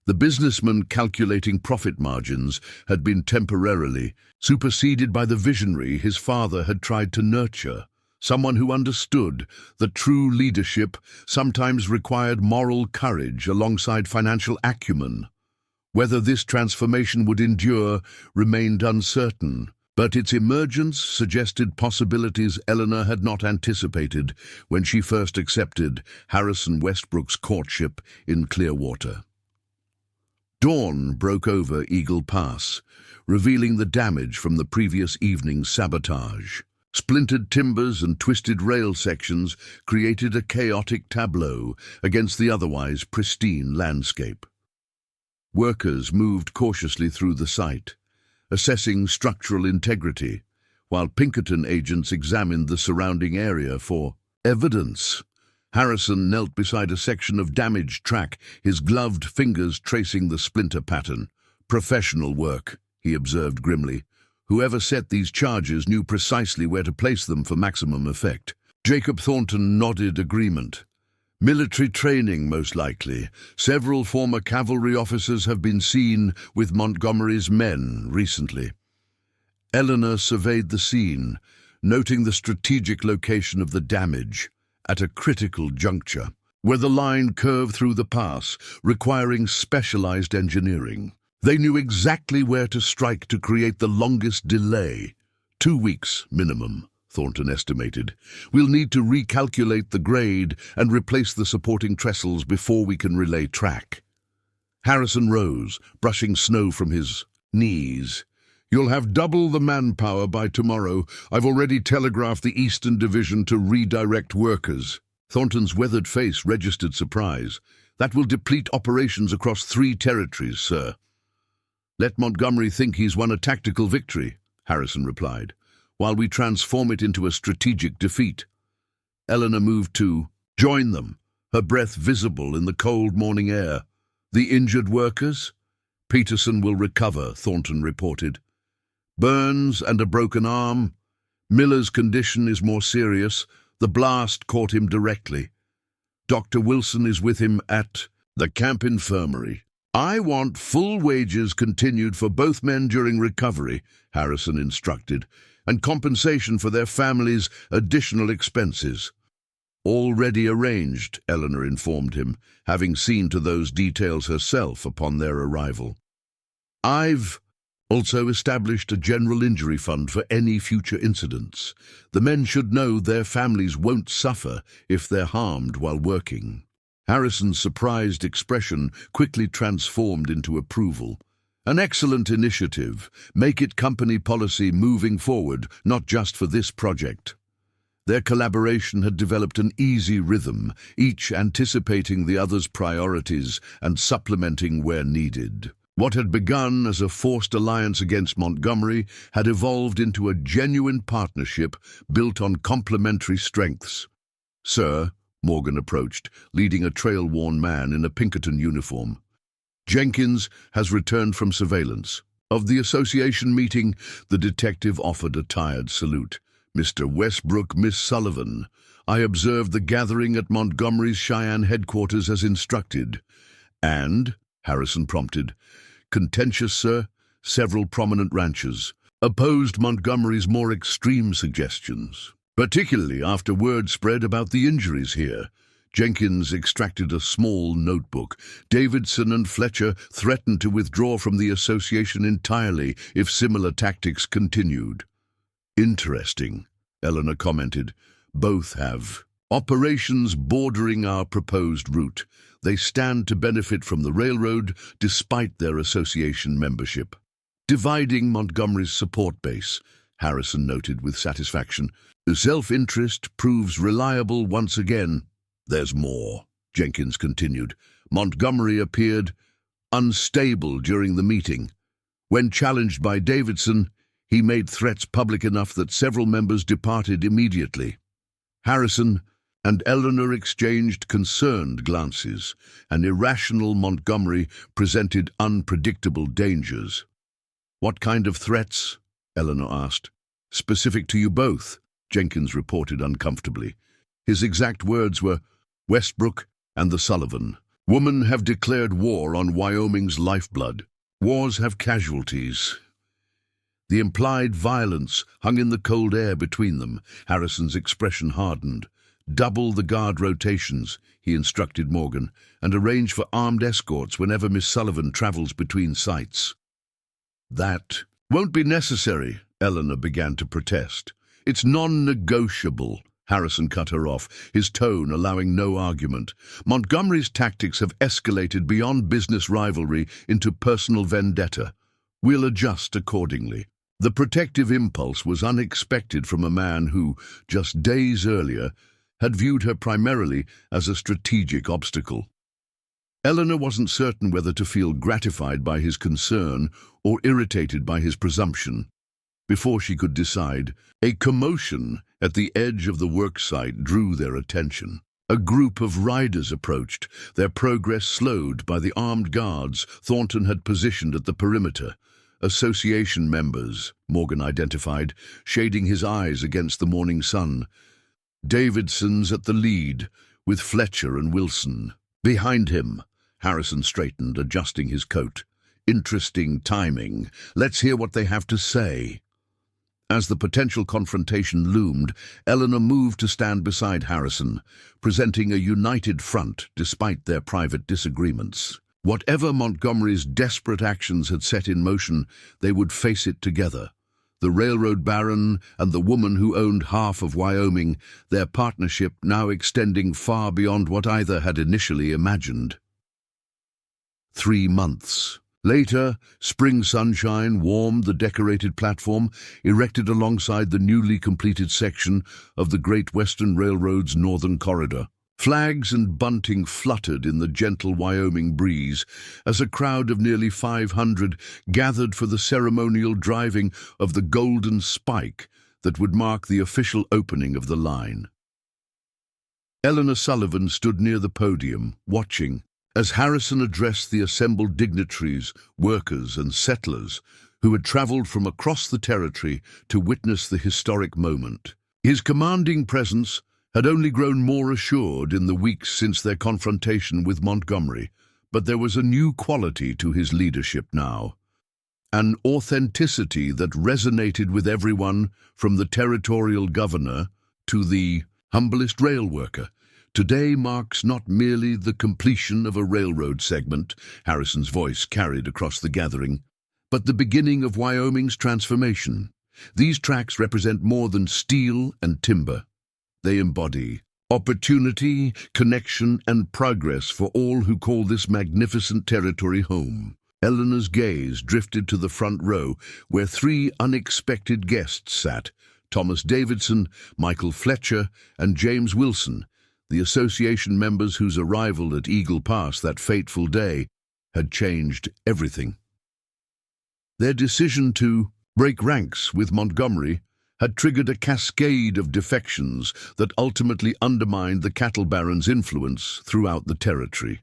The businessman calculating profit margins had been temporarily superseded by the visionary his father had tried to nurture, someone who understood that true leadership sometimes required moral courage alongside financial acumen. Whether this transformation would endure remained uncertain, but its emergence suggested possibilities Eleanor had not anticipated when she first accepted Harrison Westbrook's courtship in Clearwater. Dawn broke over Eagle Pass, revealing the damage from the previous evening's sabotage. Splintered timbers and twisted rail sections created a chaotic tableau against the otherwise pristine landscape. Workers moved cautiously through the site, assessing structural integrity, while Pinkerton agents examined the surrounding area for evidence. Harrison knelt beside a section of damaged track, his gloved fingers tracing the splinter pattern. Professional work, he observed grimly. Whoever set these charges knew precisely where to place them for maximum effect. Jacob Thornton nodded agreement. Military training, most likely. Several former cavalry officers have been seen with Montgomery's men recently. Eleanor surveyed the scene, noting the strategic location of the damage at a critical juncture, where the line curved through the pass, requiring specialized engineering. They knew exactly where to strike to create the longest delay. 2 weeks minimum, Thornton estimated. We'll need to recalculate the grade and replace the supporting trestles before we can relay track. Harrison rose, brushing snow from his knees. You'll have double the manpower by tomorrow. I've already telegraphed the Eastern Division to redirect workers. Thornton's weathered face registered surprise. That will deplete operations across 3 territories, sir. Let Montgomery think he's won a tactical victory, Harrison replied, while we transform it into a strategic defeat. Eleanor moved to join them, her breath visible in the cold morning air. The injured workers? Peterson will recover, Thornton reported. Burns and a broken arm. Miller's condition is more serious. The blast caught him directly. Dr. Wilson is with him at the camp infirmary. I want full wages continued for both men during recovery, Harrison instructed, and compensation for their families' additional expenses. Already arranged, Eleanor informed him, having seen to those details herself upon their arrival. I've also established a general injury fund for any future incidents. The men should know their families won't suffer if they're harmed while working. Harrison's surprised expression quickly transformed into approval. An excellent initiative. Make it company policy moving forward, not just for this project. Their collaboration had developed an easy rhythm, each anticipating the other's priorities and supplementing where needed. What had begun as a forced alliance against Montgomery had evolved into a genuine partnership built on complementary strengths. Sir, Morgan approached, leading a trail-worn man in a Pinkerton uniform. Jenkins has returned from surveillance. Of the association meeting, the detective offered a tired salute. Mr. Westbrook, Miss Sullivan, I observed the gathering at Montgomery's Cheyenne headquarters as instructed. And, Harrison prompted, contentious, sir, several prominent ranchers opposed Montgomery's more extreme suggestions, particularly after word spread about the injuries here. Jenkins extracted a small notebook. Davidson and Fletcher threatened to withdraw from the association entirely if similar tactics continued. Interesting, Eleanor commented. Both have operations bordering our proposed route. They stand to benefit from the railroad despite their association membership. Dividing Montgomery's support base, Harrison noted with satisfaction. Self-interest proves reliable once again. There's more, Jenkins continued. Montgomery appeared unstable during the meeting. When challenged by Davidson, he made threats public enough that several members departed immediately. Harrison and Eleanor exchanged concerned glances. An irrational Montgomery presented unpredictable dangers. What kind of threats? Eleanor asked. Specific to you both, Jenkins reported uncomfortably. His exact words were, Westbrook and the Sullivan. Women have declared war on Wyoming's lifeblood. Wars have casualties. The implied violence hung in the cold air between them. Harrison's expression hardened. Double the guard rotations, he instructed Morgan, and arrange for armed escorts whenever Miss Sullivan travels between sites. That won't be necessary, Eleanor began to protest. It's non-negotiable, Harrison cut her off, his tone allowing no argument. Montgomery's tactics have escalated beyond business rivalry into personal vendetta. We'll adjust accordingly. The protective impulse was unexpected from a man who, just days earlier, had viewed her primarily as a strategic obstacle. Eleanor wasn't certain whether to feel gratified by his concern or irritated by his presumption. Before she could decide, a commotion at the edge of the worksite drew their attention. A group of riders approached, their progress slowed by the armed guards Thornton had positioned at the perimeter. Association members, Morgan identified, shading his eyes against the morning sun. Davidson's at the lead, with Fletcher and Wilson. Behind him, Harrison straightened, adjusting his coat. Interesting timing. Let's hear what they have to say. As the potential confrontation loomed, Eleanor moved to stand beside Harrison, presenting a united front despite their private disagreements. Whatever Montgomery's desperate actions had set in motion, they would face it together. The railroad baron and the woman who owned half of Wyoming, their partnership now extending far beyond what either had initially imagined. 3 months. Later, spring sunshine warmed the decorated platform erected alongside the newly completed section of the Great Western Railroad's northern corridor. Flags and bunting fluttered in the gentle Wyoming breeze as a crowd of nearly 500 gathered for the ceremonial driving of the golden spike that would mark the official opening of the line. Eleanor Sullivan stood near the podium, watching, as Harrison addressed the assembled dignitaries, workers, and settlers who had traveled from across the territory to witness the historic moment. His commanding presence had only grown more assured in the weeks since their confrontation with Montgomery, but there was a new quality to his leadership now. An authenticity that resonated with everyone from the territorial governor to the humblest rail worker. Today marks not merely the completion of a railroad segment, Harrison's voice carried across the gathering, but the beginning of Wyoming's transformation. These tracks represent more than steel and timber. They embody opportunity, connection, and progress for all who call this magnificent territory home. Eleanor's gaze drifted to the front row, where 3 unexpected guests sat: Thomas Davidson, Michael Fletcher, and James Wilson, the association members whose arrival at Eagle Pass that fateful day had changed everything. Their decision to break ranks with Montgomery had triggered a cascade of defections that ultimately undermined the cattle baron's influence throughout the territory.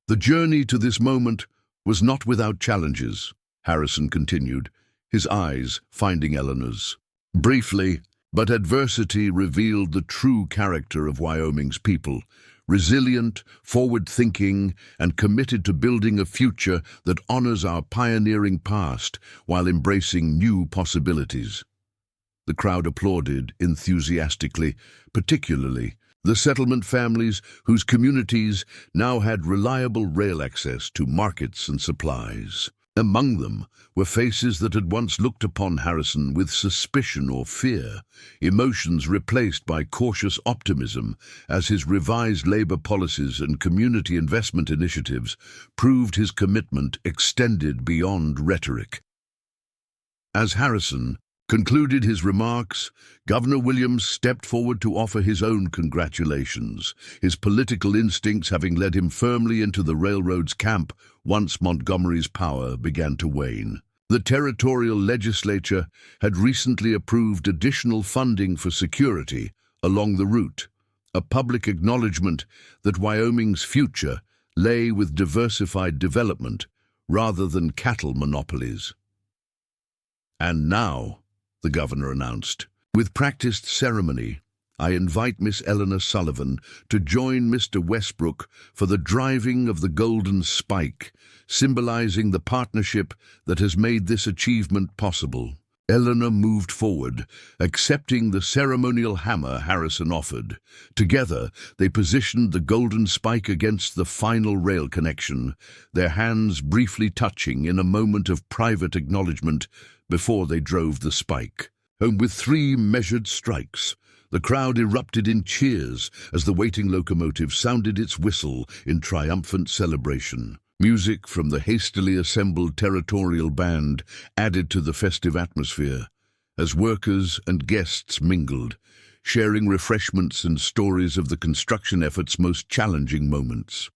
The journey to this moment was not without challenges, Harrison continued, his eyes finding Eleanor's. Briefly, but adversity revealed the true character of Wyoming's people, resilient, forward-thinking, and committed to building a future that honors our pioneering past while embracing new possibilities. The crowd applauded enthusiastically, particularly The settlement families whose communities now had reliable rail access to markets and supplies. Among them were faces that had once looked upon Harrison with suspicion or fear, emotions replaced by cautious optimism as his revised labor policies and community investment initiatives proved his commitment extended beyond rhetoric. As Harrison concluded his remarks, Governor Williams stepped forward to offer his own congratulations, his political instincts having led him firmly into the railroad's camp once Montgomery's power began to wane. The territorial legislature had recently approved additional funding for security along the route, a public acknowledgement that Wyoming's future lay with diversified development rather than cattle monopolies. "And now," the governor announced, "with practiced ceremony, I invite Miss Eleanor Sullivan to join Mr. Westbrook for the driving of the golden spike, symbolizing the partnership that has made this achievement possible." Eleanor moved forward, accepting the ceremonial hammer Harrison offered. Together, they positioned the golden spike against the final rail connection, their hands briefly touching in a moment of private acknowledgement before they drove the spike. And with 3 measured strikes, the crowd erupted in cheers as the waiting locomotive sounded its whistle in triumphant celebration. Music from the hastily assembled territorial band added to the festive atmosphere as workers and guests mingled, sharing refreshments and stories of the construction effort's most challenging moments.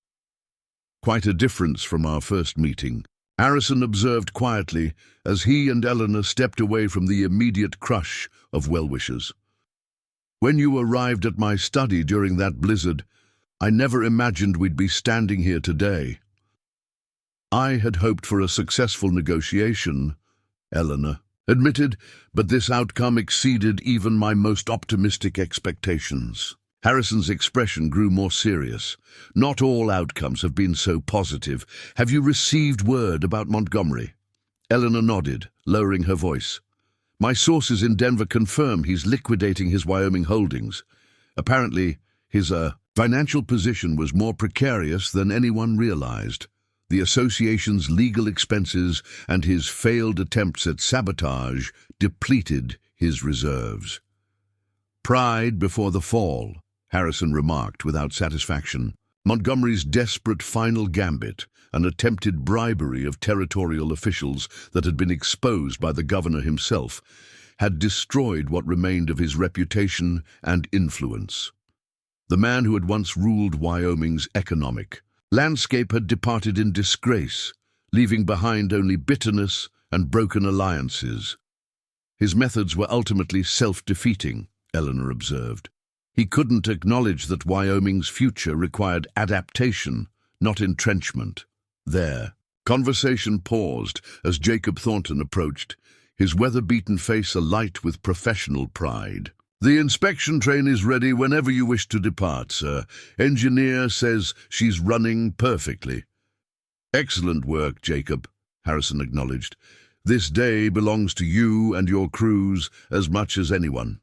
"Quite a difference from our first meeting," Harrison observed quietly as he and Eleanor stepped away from the immediate crush of well-wishers. "When you arrived at my study during that blizzard, I never imagined we'd be standing here today." "I had hoped for a successful negotiation," Eleanor admitted, "but this outcome exceeded even my most optimistic expectations." Harrison's expression grew more serious. "Not all outcomes have been so positive. Have you received word about Montgomery?" Eleanor nodded, lowering her voice. "My sources in Denver confirm he's liquidating his Wyoming holdings. Apparently, his financial position was more precarious than anyone realized. The association's legal expenses and his failed attempts at sabotage depleted his reserves." "Pride before the fall," Harrison remarked without satisfaction. Montgomery's desperate final gambit, an attempted bribery of territorial officials that had been exposed by the governor himself, had destroyed what remained of his reputation and influence. The man who had once ruled Wyoming's economic landscape had departed in disgrace, leaving behind only bitterness and broken alliances. "His methods were ultimately self-defeating," Eleanor observed. "He couldn't acknowledge that Wyoming's future required adaptation, not entrenchment." There, conversation paused as Jacob Thornton approached, his weather-beaten face alight with professional pride. "The inspection train is ready whenever you wish to depart, sir. Engineer says she's running perfectly." "Excellent work, Jacob," Harrison acknowledged. "This day belongs to you and your crews as much as anyone."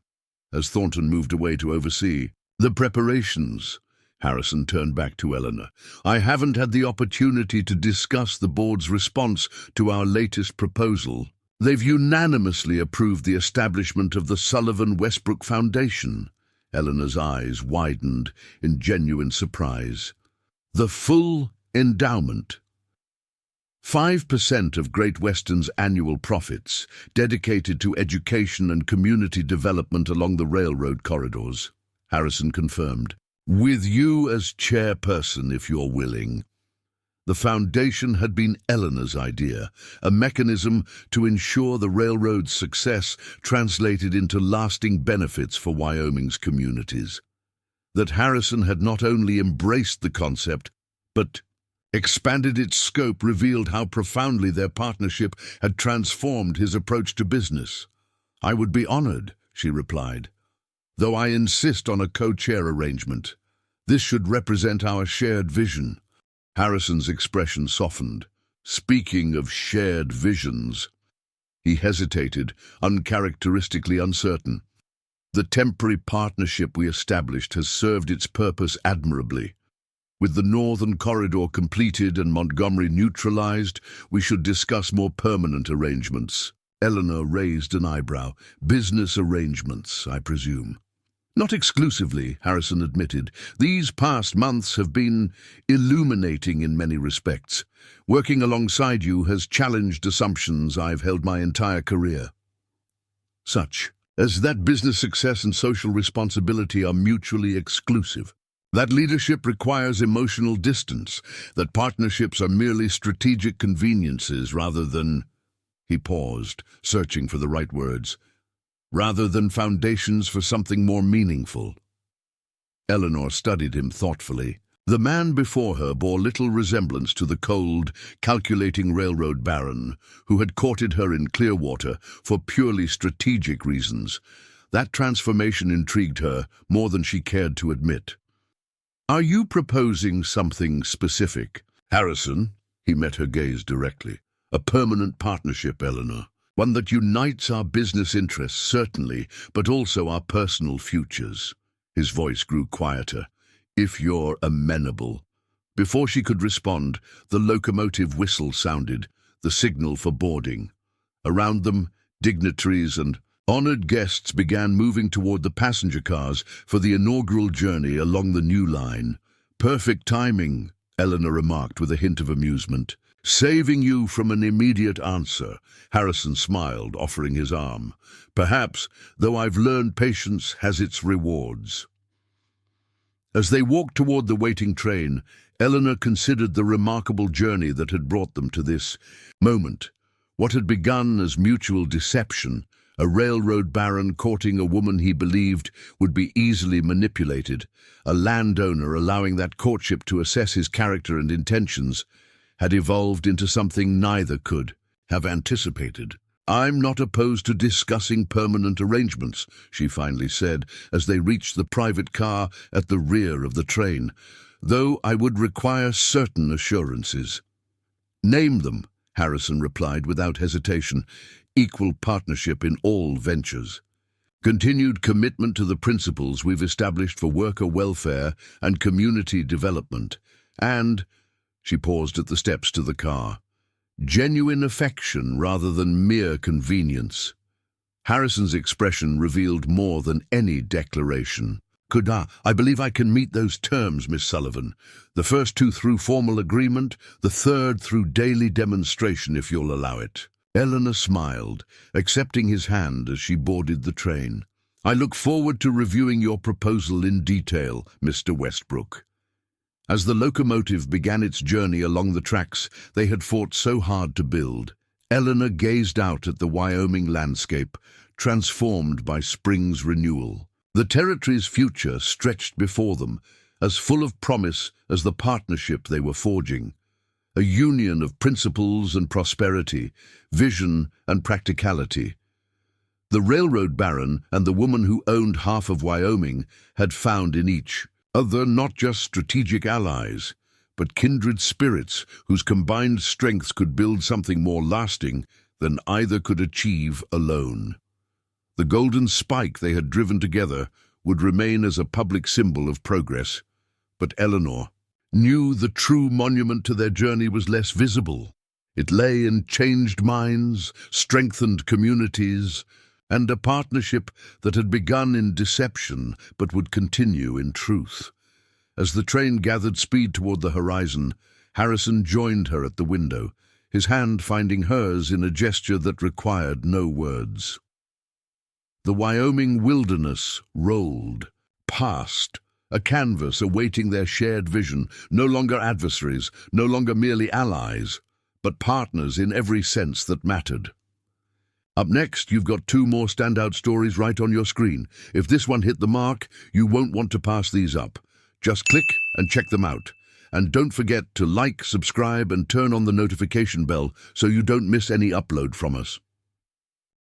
As Thornton moved away to oversee the preparations, Harrison turned back to Eleanor. "I haven't had the opportunity to discuss the board's response to our latest proposal. They've unanimously approved the establishment of the Sullivan-Westbrook Foundation." Eleanor's eyes widened in genuine surprise. "The full endowment. 5% of Great Western's annual profits, dedicated to education and community development along the railroad corridors," Harrison confirmed. "With you as chairperson, if you're willing." The foundation had been Eleanor's idea, a mechanism to ensure the railroad's success translated into lasting benefits for Wyoming's communities. That Harrison had not only embraced the concept, but expanded its scope revealed how profoundly their partnership had transformed his approach to business. "I would be honored," she replied, "though I insist on a co-chair arrangement. This should represent our shared vision." Harrison's expression softened. "Speaking of shared visions," he hesitated, uncharacteristically uncertain. The temporary partnership we established has served its purpose admirably. With the northern corridor completed and Montgomery neutralized, we should discuss more permanent arrangements. Eleanor raised an eyebrow. Business arrangements, I presume. Not exclusively, Harrison admitted. These past months have been illuminating in many respects. Working alongside you has challenged assumptions I've held my entire career. Such as that business success and social responsibility are mutually exclusive. That leadership requires emotional distance, that partnerships are merely strategic conveniences rather than... He paused, searching for the right words. Rather than foundations for something more meaningful. Eleanor studied him thoughtfully. The man before her bore little resemblance to the cold, calculating railroad baron who had courted her in Clearwater for purely strategic reasons. That transformation intrigued her more than she cared to admit. Are you proposing something specific? Harrison, he met her gaze directly. A permanent partnership, Eleanor. One that unites our business interests, certainly, but also our personal futures. His voice grew quieter. If you're amenable. Before she could respond, the locomotive whistle sounded, the signal for boarding. Around them, dignitaries and honored guests began moving toward the passenger cars for the inaugural journey along the new line. Perfect timing, Eleanor remarked with a hint of amusement. Saving you from an immediate answer, Harrison smiled, offering his arm. Perhaps, though I've learned patience has its rewards. As they walked toward the waiting train, Eleanor considered the remarkable journey that had brought them to this moment. What had begun as mutual deception, a railroad baron courting a woman he believed would be easily manipulated, a landowner allowing that courtship to assess his character and intentions, had evolved into something neither could have anticipated. I'm not opposed to discussing permanent arrangements, she finally said as they reached the private car at the rear of the train, though I would require certain assurances. Name them, Harrison replied without hesitation. Equal partnership in all ventures. Continued commitment to the principles we've established for worker welfare and community development. And... She paused at the steps to the car. Genuine affection rather than mere convenience. Harrison's expression revealed more than any declaration. I believe I can meet those terms, Miss Sullivan. The first two through formal agreement, the third through daily demonstration, if you'll allow it. Eleanor smiled, accepting his hand as she boarded the train. I look forward to reviewing your proposal in detail, Mr. Westbrook. As the locomotive began its journey along the tracks they had fought so hard to build, Eleanor gazed out at the Wyoming landscape, transformed by spring's renewal. The territory's future stretched before them, as full of promise as the partnership they were forging. A union of principles and prosperity, vision and practicality. The railroad baron and the woman who owned half of Wyoming had found in each other not just strategic allies, but kindred spirits whose combined strengths could build something more lasting than either could achieve alone. The golden spike they had driven together would remain as a public symbol of progress, but Eleanor knew the true monument to their journey was less visible. It lay in changed minds, strengthened communities, and a partnership that had begun in deception but would continue in truth. As the train gathered speed toward the horizon, Harrison joined her at the window, his hand finding hers in a gesture that required no words. The Wyoming wilderness rolled past, a canvas awaiting their shared vision, no longer adversaries, no longer merely allies, but partners in every sense that mattered. Up next, you've got two more standout stories right on your screen. If this one hit the mark, you won't want to pass these up. Just click and check them out. And don't forget to like, subscribe, and turn on the notification bell so you don't miss any upload from us.